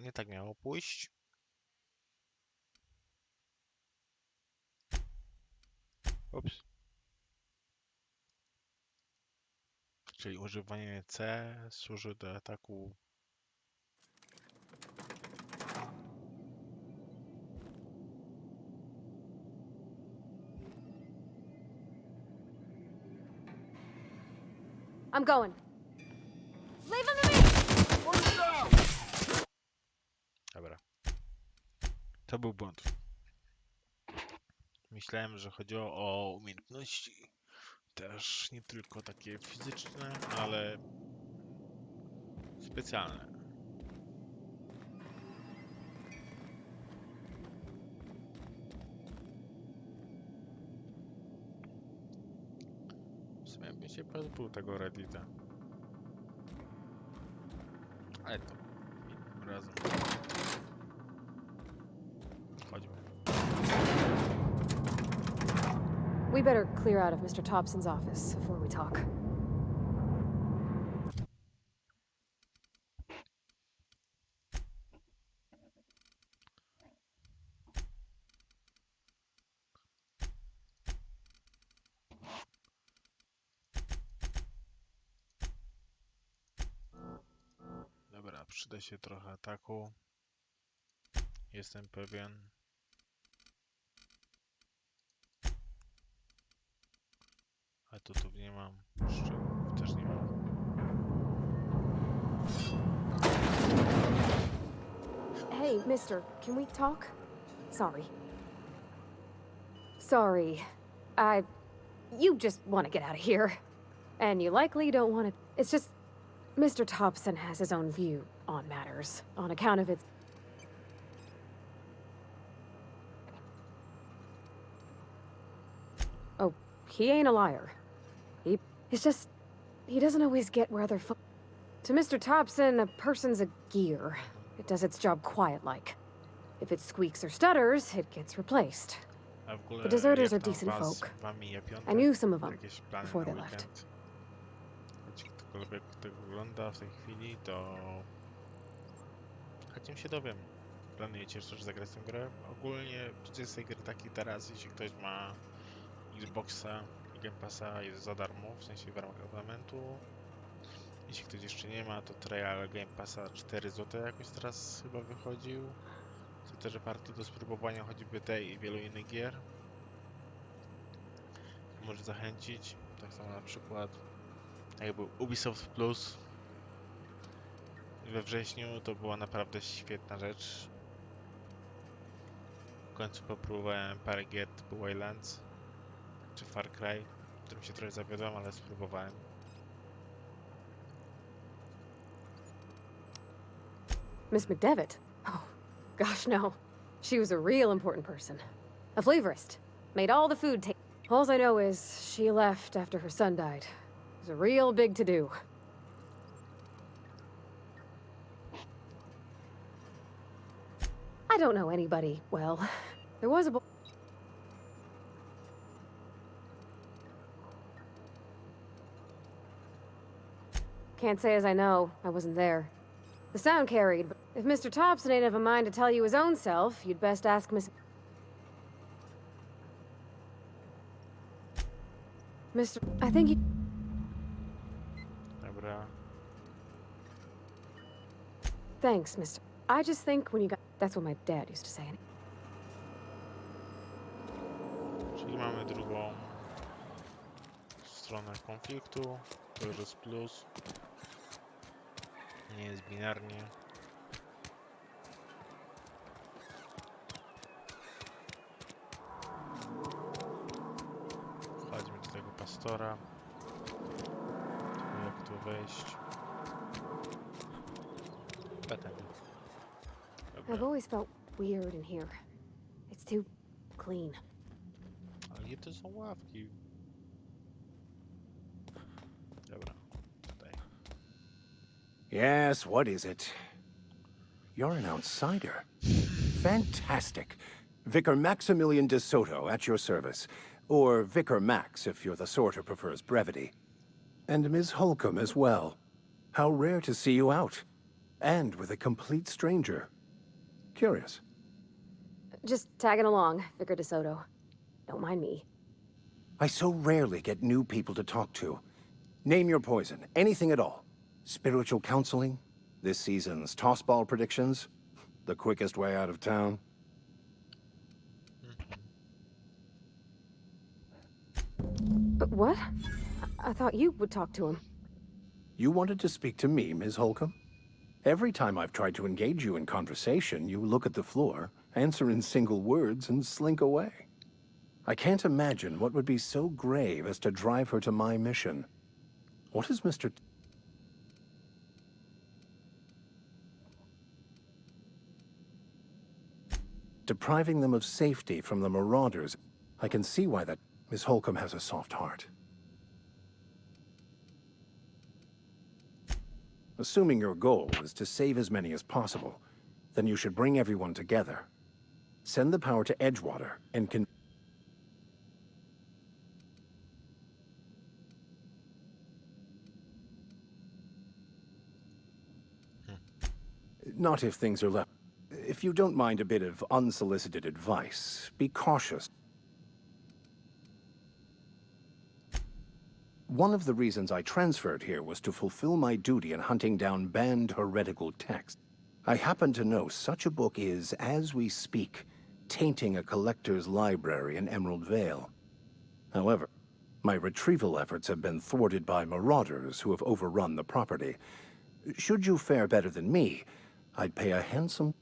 A: Bo nie tak miało pójść. Ups. Czyli używanie C służy do ataku.
N: I'm going. Leave him to me!
A: Dobra. To był błąd. Myślałem, że chodziło o umiejętności. Też nie tylko takie fizyczne, ale specjalne. W sumie bym się pozbył tego Reddita. Ale to innym razem. Chodźmy.
N: We better clear out of Mr. Thompson's office before we talk.
A: Dobra, przyda się trochę ataku. Jestem pewien. A tu nie mam szczegółów, też nie mam.
N: Hey, mister, can we talk? Sorry. Sorry. You just want to get out of here. And you likely don't want to... It's just... Mr. Thompson has his own view on matters, on account of its... Oh, he ain't a liar. It's just... He doesn't always get where other To Mr. Thompson, a person's a gear. It does its job quiet-like. If it squeaks or stutters, it gets replaced. The deserters are decent folk. I knew some of them before they left.
A: Jeśli ktokolwiek tego ogląda w tej chwili, to chętnie się dowiem. Planujecie też zagrać tę grę? Ogólnie z tej gry taki teraz, jeśli ktoś ma Xboxa i Game Passa, jest za darmo, w sensie w ramach abonamentu. Jeśli ktoś jeszcze nie ma, to trial Game Passa 4 zł jakoś teraz chyba wychodził. Są też partie do spróbowania choćby tej i wielu innych gier. Może zachęcić. Tak samo na przykład jak był Ubisoft Plus we wrześniu, to była naprawdę świetna rzecz. W końcu popróbowałem parę gier typu Wildlands czy Far Cry, którym się trochę zawiodłem, ale spróbowałem.
N: Miss McDevitt? Oh, gosh, no. She was a real important person. A flavorist. Made all the food taste. All I know is she left after her son died. It was a real big to-do. I don't know anybody well. There was a boy. Can't say as I know. I wasn't there. The sound carried, but if Mr. Thompson ain't of a mind to tell you his own self, you'd best ask Miss... Mr. I think he...
A: Dobra.
N: Thanks, Mr. I just think when you got... That's what my dad used to say.
A: Czyli mamy drugą stronę konfliktu. To już jest plus. Nie jest binarnie. Wchodźmy do tego pastora. Jak tu wejść? Tędy.
N: I've always felt weird in here. It's too clean.
A: Ale nie to są ławki. Dobra, tutaj.
O: Yes, what is it? You're an outsider. Fantastic. Vicar Maximilian de Soto at your service. Or Vicar Max, if you're the sort who prefers brevity. And Ms. Holcomb as well. How rare to see you out. And with a complete stranger. Curious.
N: Just tagging along, Vicar DeSoto. Don't mind me.
O: I so rarely get new people to talk to. Name your poison, anything at all. Spiritual counseling? This season's tossball predictions? The quickest way out of town?
N: But what? I thought you would talk to him.
O: You wanted to speak to me, Ms. Holcomb? Every time I've tried to engage you in conversation, you look at the floor, answer in single words, and slink away. I can't imagine what would be so grave as to drive her to my mission. What is Mr. Depriving them of safety from the marauders? I can see why that Miss Holcomb has a soft heart. Assuming your goal is to save as many as possible, then you should bring everyone together. Send the power to Edgewater and Not if things are left. If you don't mind a bit of unsolicited advice, be cautious. One of the reasons I transferred here was to fulfill my duty in hunting down banned heretical texts. I happen to know such a book is, as we speak, tainting a collector's library in Emerald Vale. However, my retrieval efforts have been thwarted by marauders who have overrun the property. Should you fare better than me, I'd pay a handsome...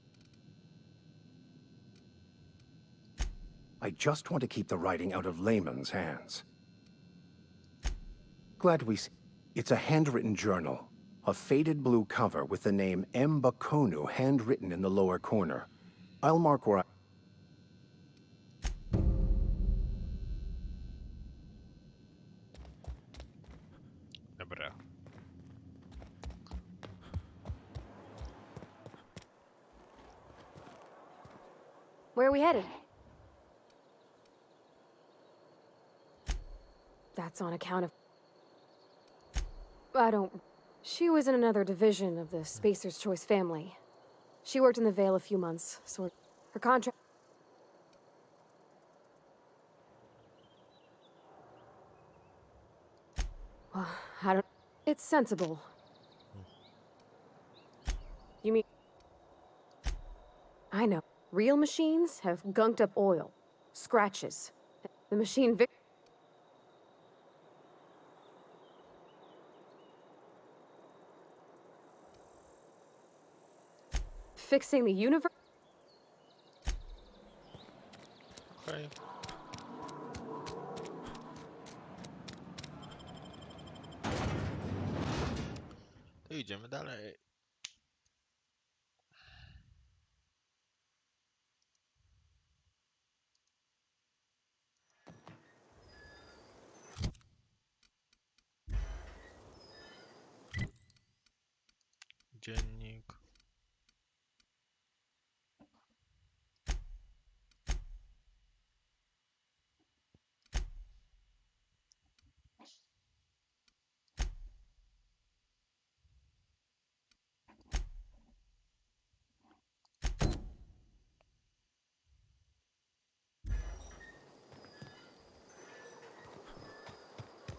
O: I just want to keep the writing out of layman's hands. Glad we see. It's a handwritten journal. A faded blue cover with the name M. Bakonu handwritten in the lower corner. I'll mark where I...
A: Dobra.
N: Where are we headed? That's on account of... I don't... She was in another division of the Spacer's Choice family. She worked in the Vale a few months, so her contract... Well, I don't... It's sensible. You mean... I know. Real machines have gunked up oil. Scratches. The machine fixing the universe?
A: Okay. To idziemy dalej. Dziennik.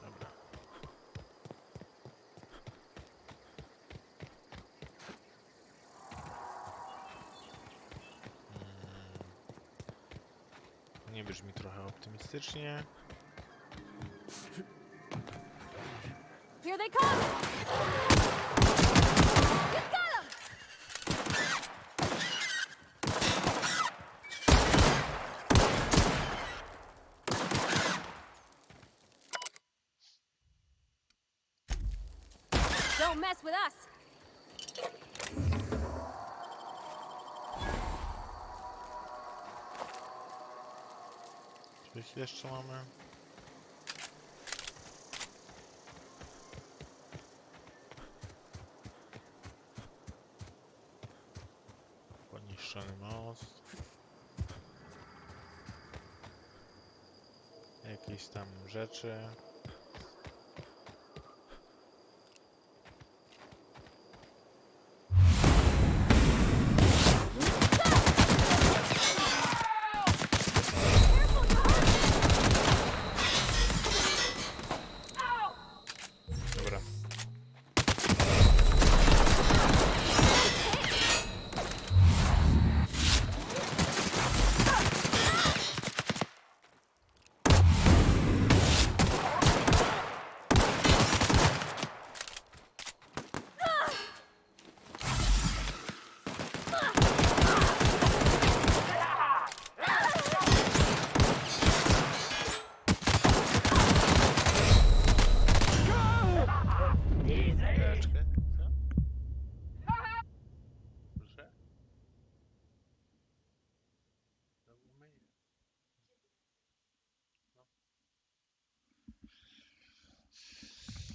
A: Dobra. Nie brzmi trochę optymistycznie.
N: Here they come! You got 'em! Don't mess with us!
A: Coś jeszcze mamy? Poniszczony most. Jakieś tam rzeczy.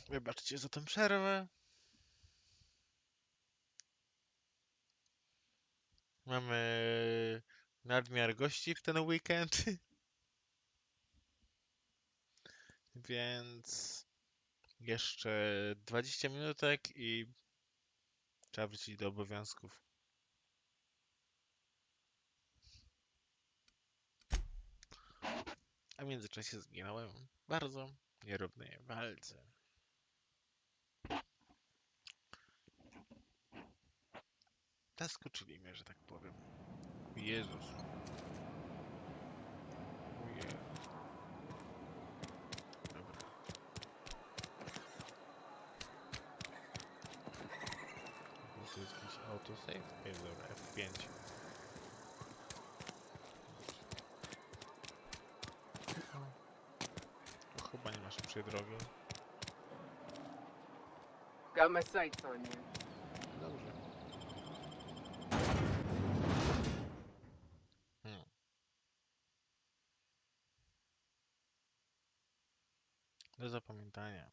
A: Wybaczcie za tę przerwę. Mamy nadmiar gości w ten weekend. Więc jeszcze 20 minutek i trzeba wrócić do obowiązków. A w międzyczasie zginąłem w bardzo nierównej walce. Zaskoczyli mnie, że tak powiem. Jezus. O Jezus. Dobra. To jest jakiś autosave? Jest dobra, F5. O, chyba nie ma szybszej drogi.
L: Got my sights on you.
A: Dobrze. Do zapamiętania.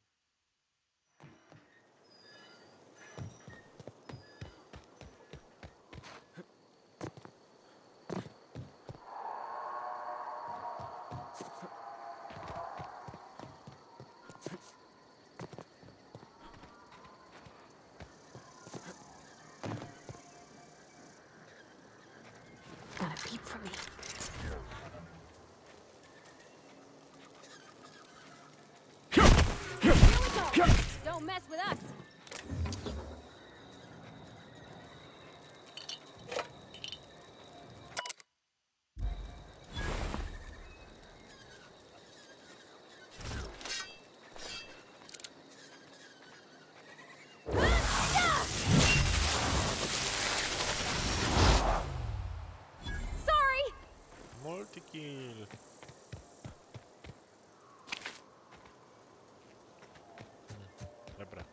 N: Not a peep from me.
G: Don't mess with us. Sorry.
A: Multi-kill. Dobra.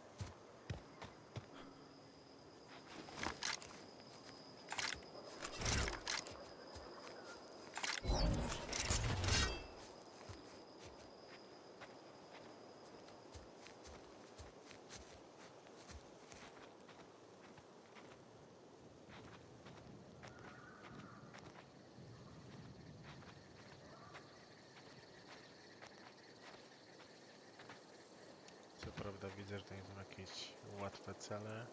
A: Co prawda widzę, że to nie są jakieś łatwe cele.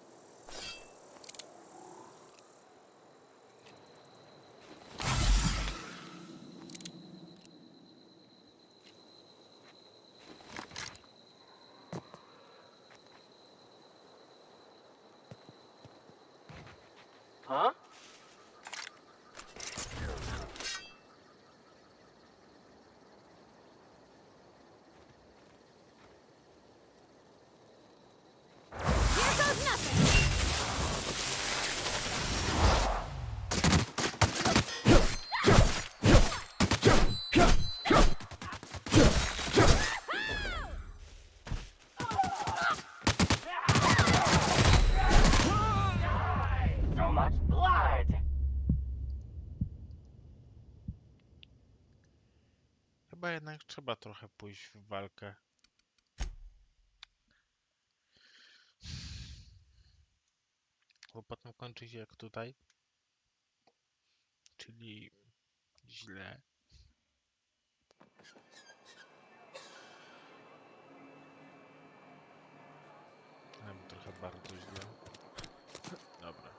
L: Huh?
G: Here goes nothing.
L: So much blood!
A: Chyba jednak trzeba trochę pójść w walkę. Bo potem kończy się jak tutaj. Czyli źle. Albo trochę bardzo źle. Dobra.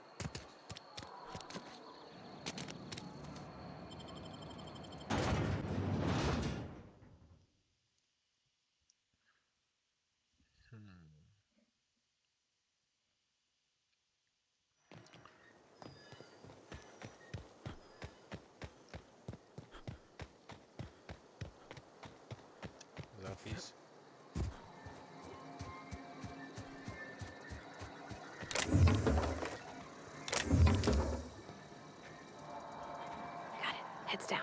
A: Zapis.
N: Got it. Heads down.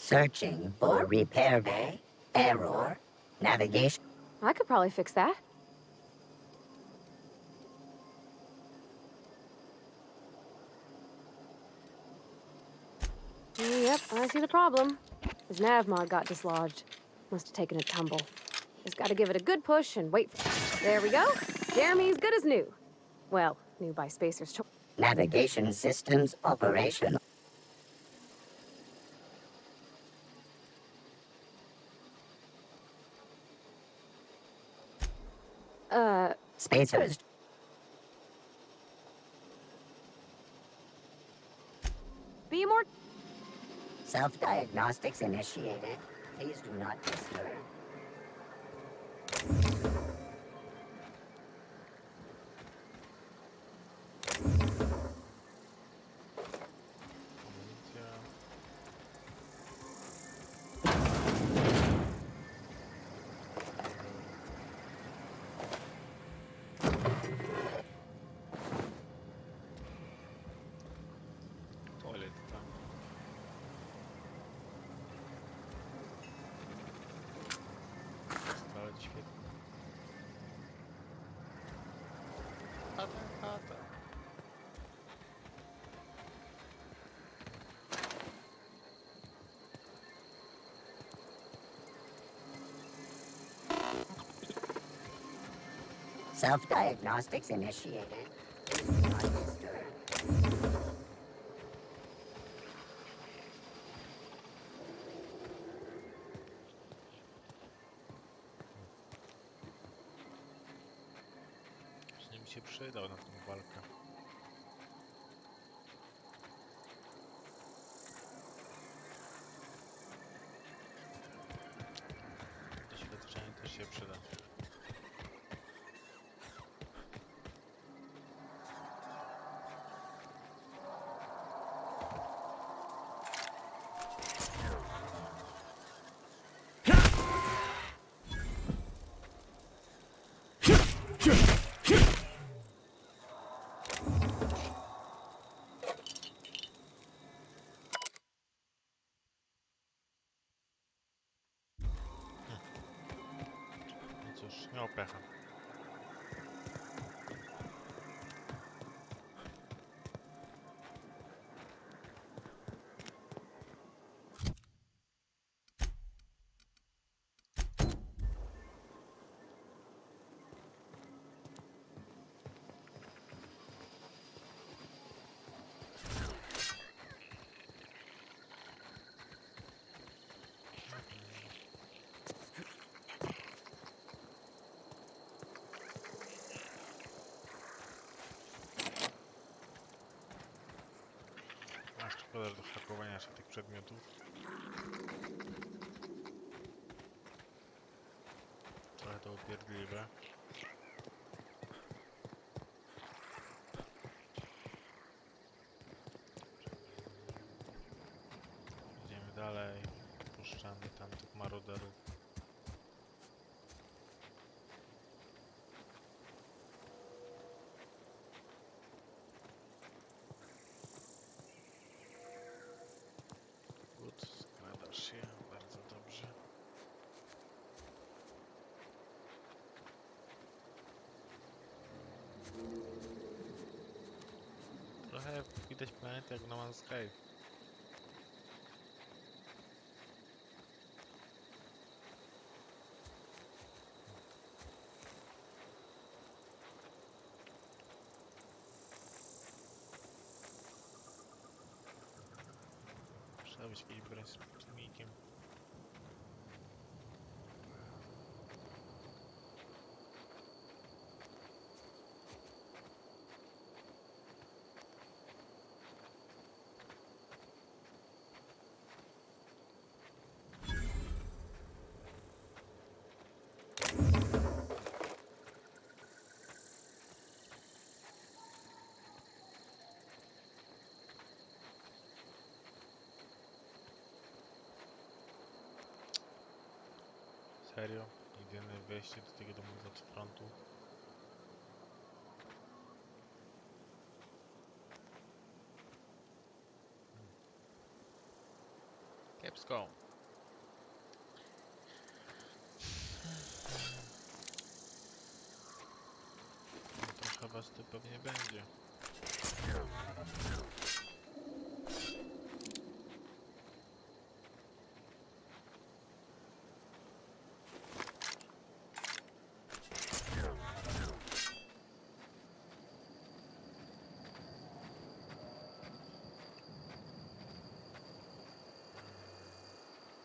P: Searching for repair bay, error, navigation.
N: I could probably fix that. Yep, I see the problem. His nav mod got dislodged. Must have taken a tumble. Just gotta give it a good push and wait for... There we go. Jeremy's good as new. Well, new by Spacer's choice.
P: Navigation systems operational. Spacers.
N: Be more...
P: Self-diagnostics initiated. Please do not disturb. Self-diagnostics initiated. Please do not disturb.
A: Z nim się przydał na tą walkę. Doświadczenie też się przyda. Cóż, miał pecha. Szkoda do hakowania się tych przedmiotów. Trochę to upierdliwe. Idziemy dalej. Puszczamy tam tych maruderów. Skradasz się bardzo dobrze. Trochę widać planetę jak No Man's Sky. Trzeba być jakiś broń z tłumikiem. Serio? Jedyne wejście do tego domu od frontu. Let's go. No, trochę was tu pewnie będzie.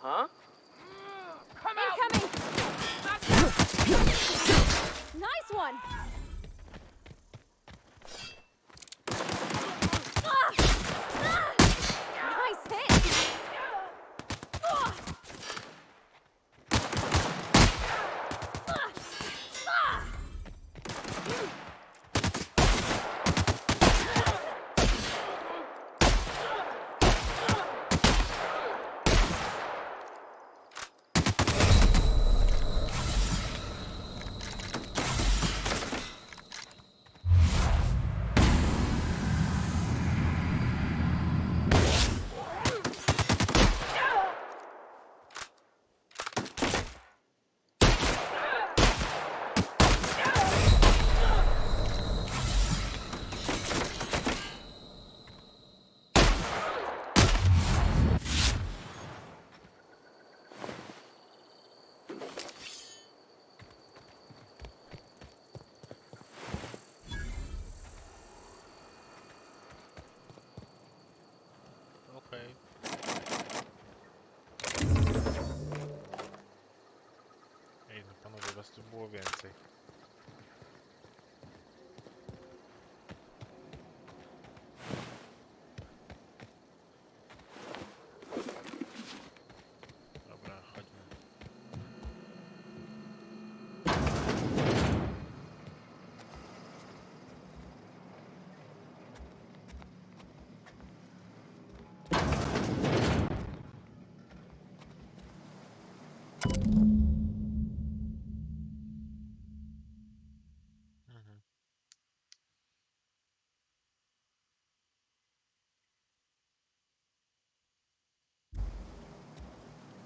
L: Huh?
G: Incoming! Nice one! Nice hit!
A: Okej. Ej, no panowie, was tu było więcej. Dobra, chodźmy. Mhm.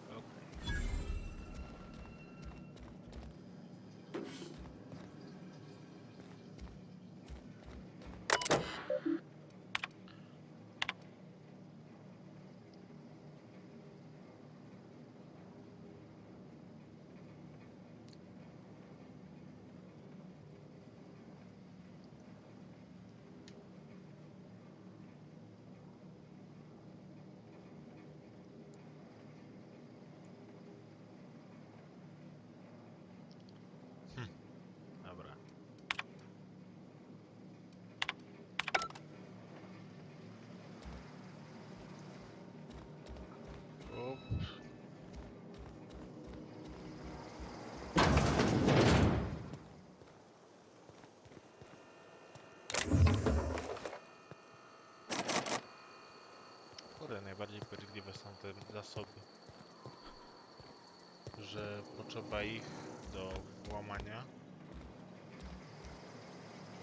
A: Okej. Dobra. Up. Kurde, najbardziej pyrgliwe są te zasoby, że potrzeba ich do włamania.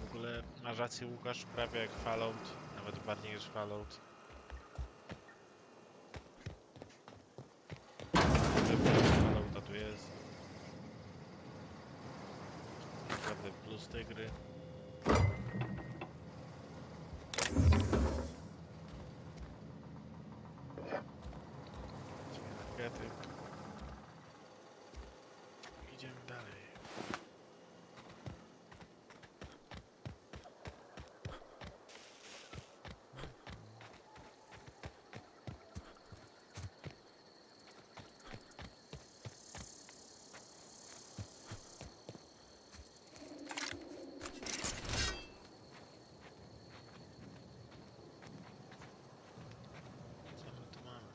A: W ogóle masz rację, Łukasz, prawie jak Fallout, nawet bardziej niż Fallout. Fallouta tu jest. Naprawdę plus tej gry. Energetyk. Idziemy dalej. Co my tu mamy?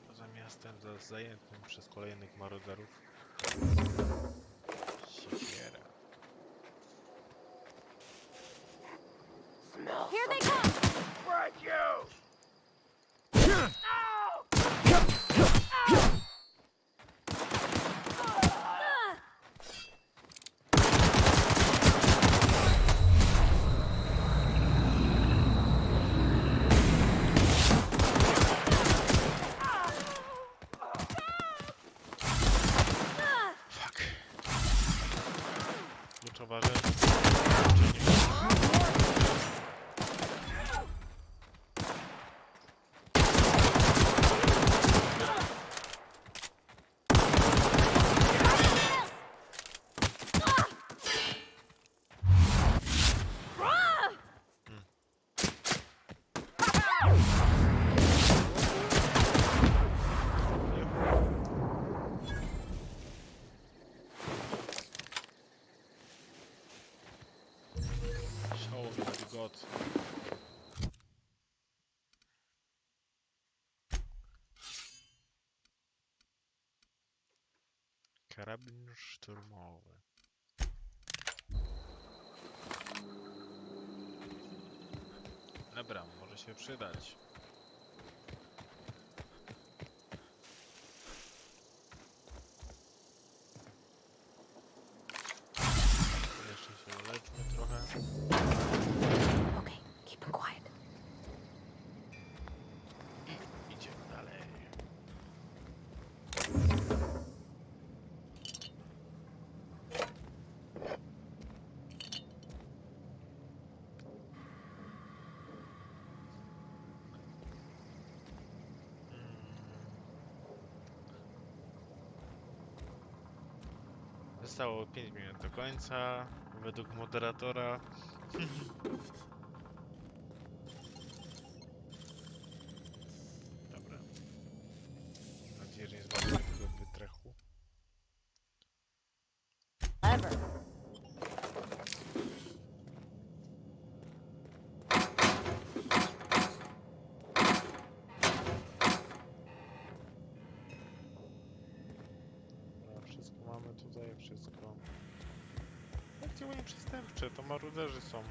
A: Poza miastem zajętym przez kolejnych maroderów. Siekiera.
G: Here they come!
J: Right, you!
A: Show me what you got. Karabin szturmowy. Dobra, może się przydać. Jeszcze się uleczmy trochę.
N: Okay, keep him quiet.
A: I idziemy dalej. Zostało 5 minut do końca, według moderatora. Dobra. Mam nadzieję, że nie zobaczę tego wytrechu.
G: Ever.
A: Dobra, wszystko mamy tutaj, wszystko. Jak działania przestępcze, to maruderzy są.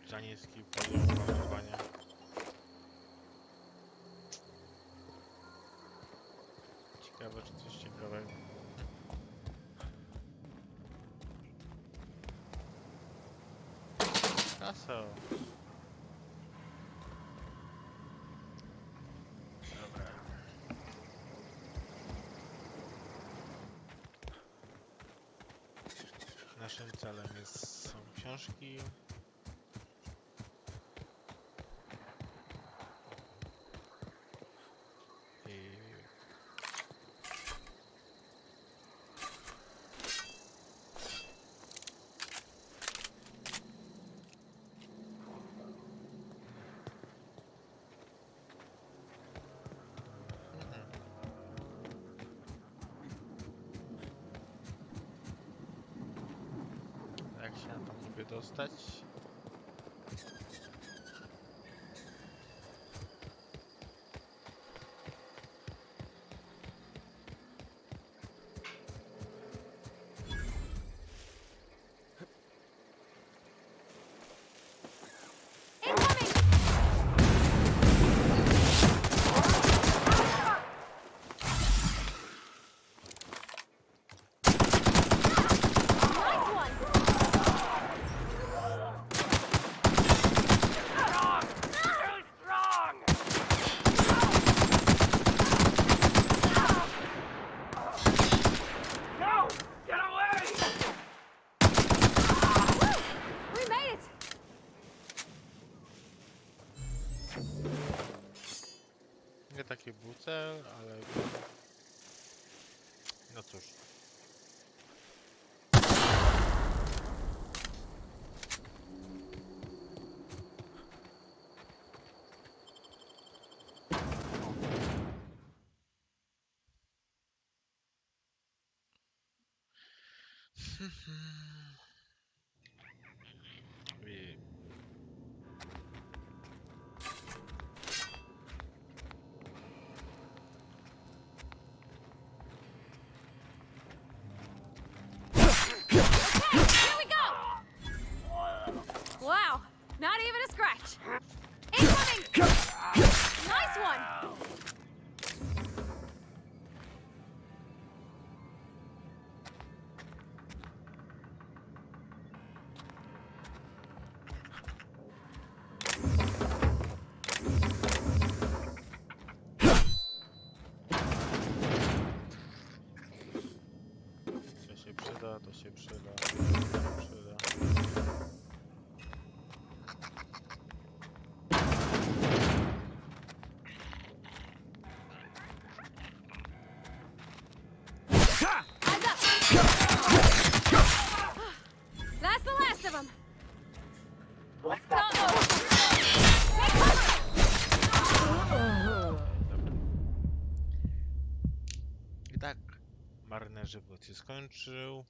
A: Żaniewski poziom panowania. Ciekawe, czy coś ciekawego. Kasa. Dobra. Naszym celem są książki. Jak się tam mogę dostać? Nie taki bucel, ale... No cóż. I...
G: Wow, not even a scratch. Incoming! Nice one!
A: To się przyda, to się przyda, to się przyda. I tak, marny żywot się skończył.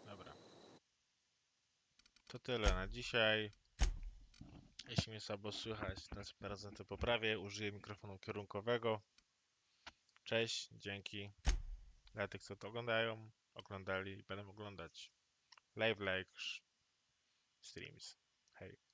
A: Dobra. To tyle na dzisiaj. Jeśli mnie słabo słychać, następnym razem to poprawię. Użyję mikrofonu kierunkowego. Cześć, dzięki dla tych, co to oglądali i będą oglądać. LifeLike streams. Hej.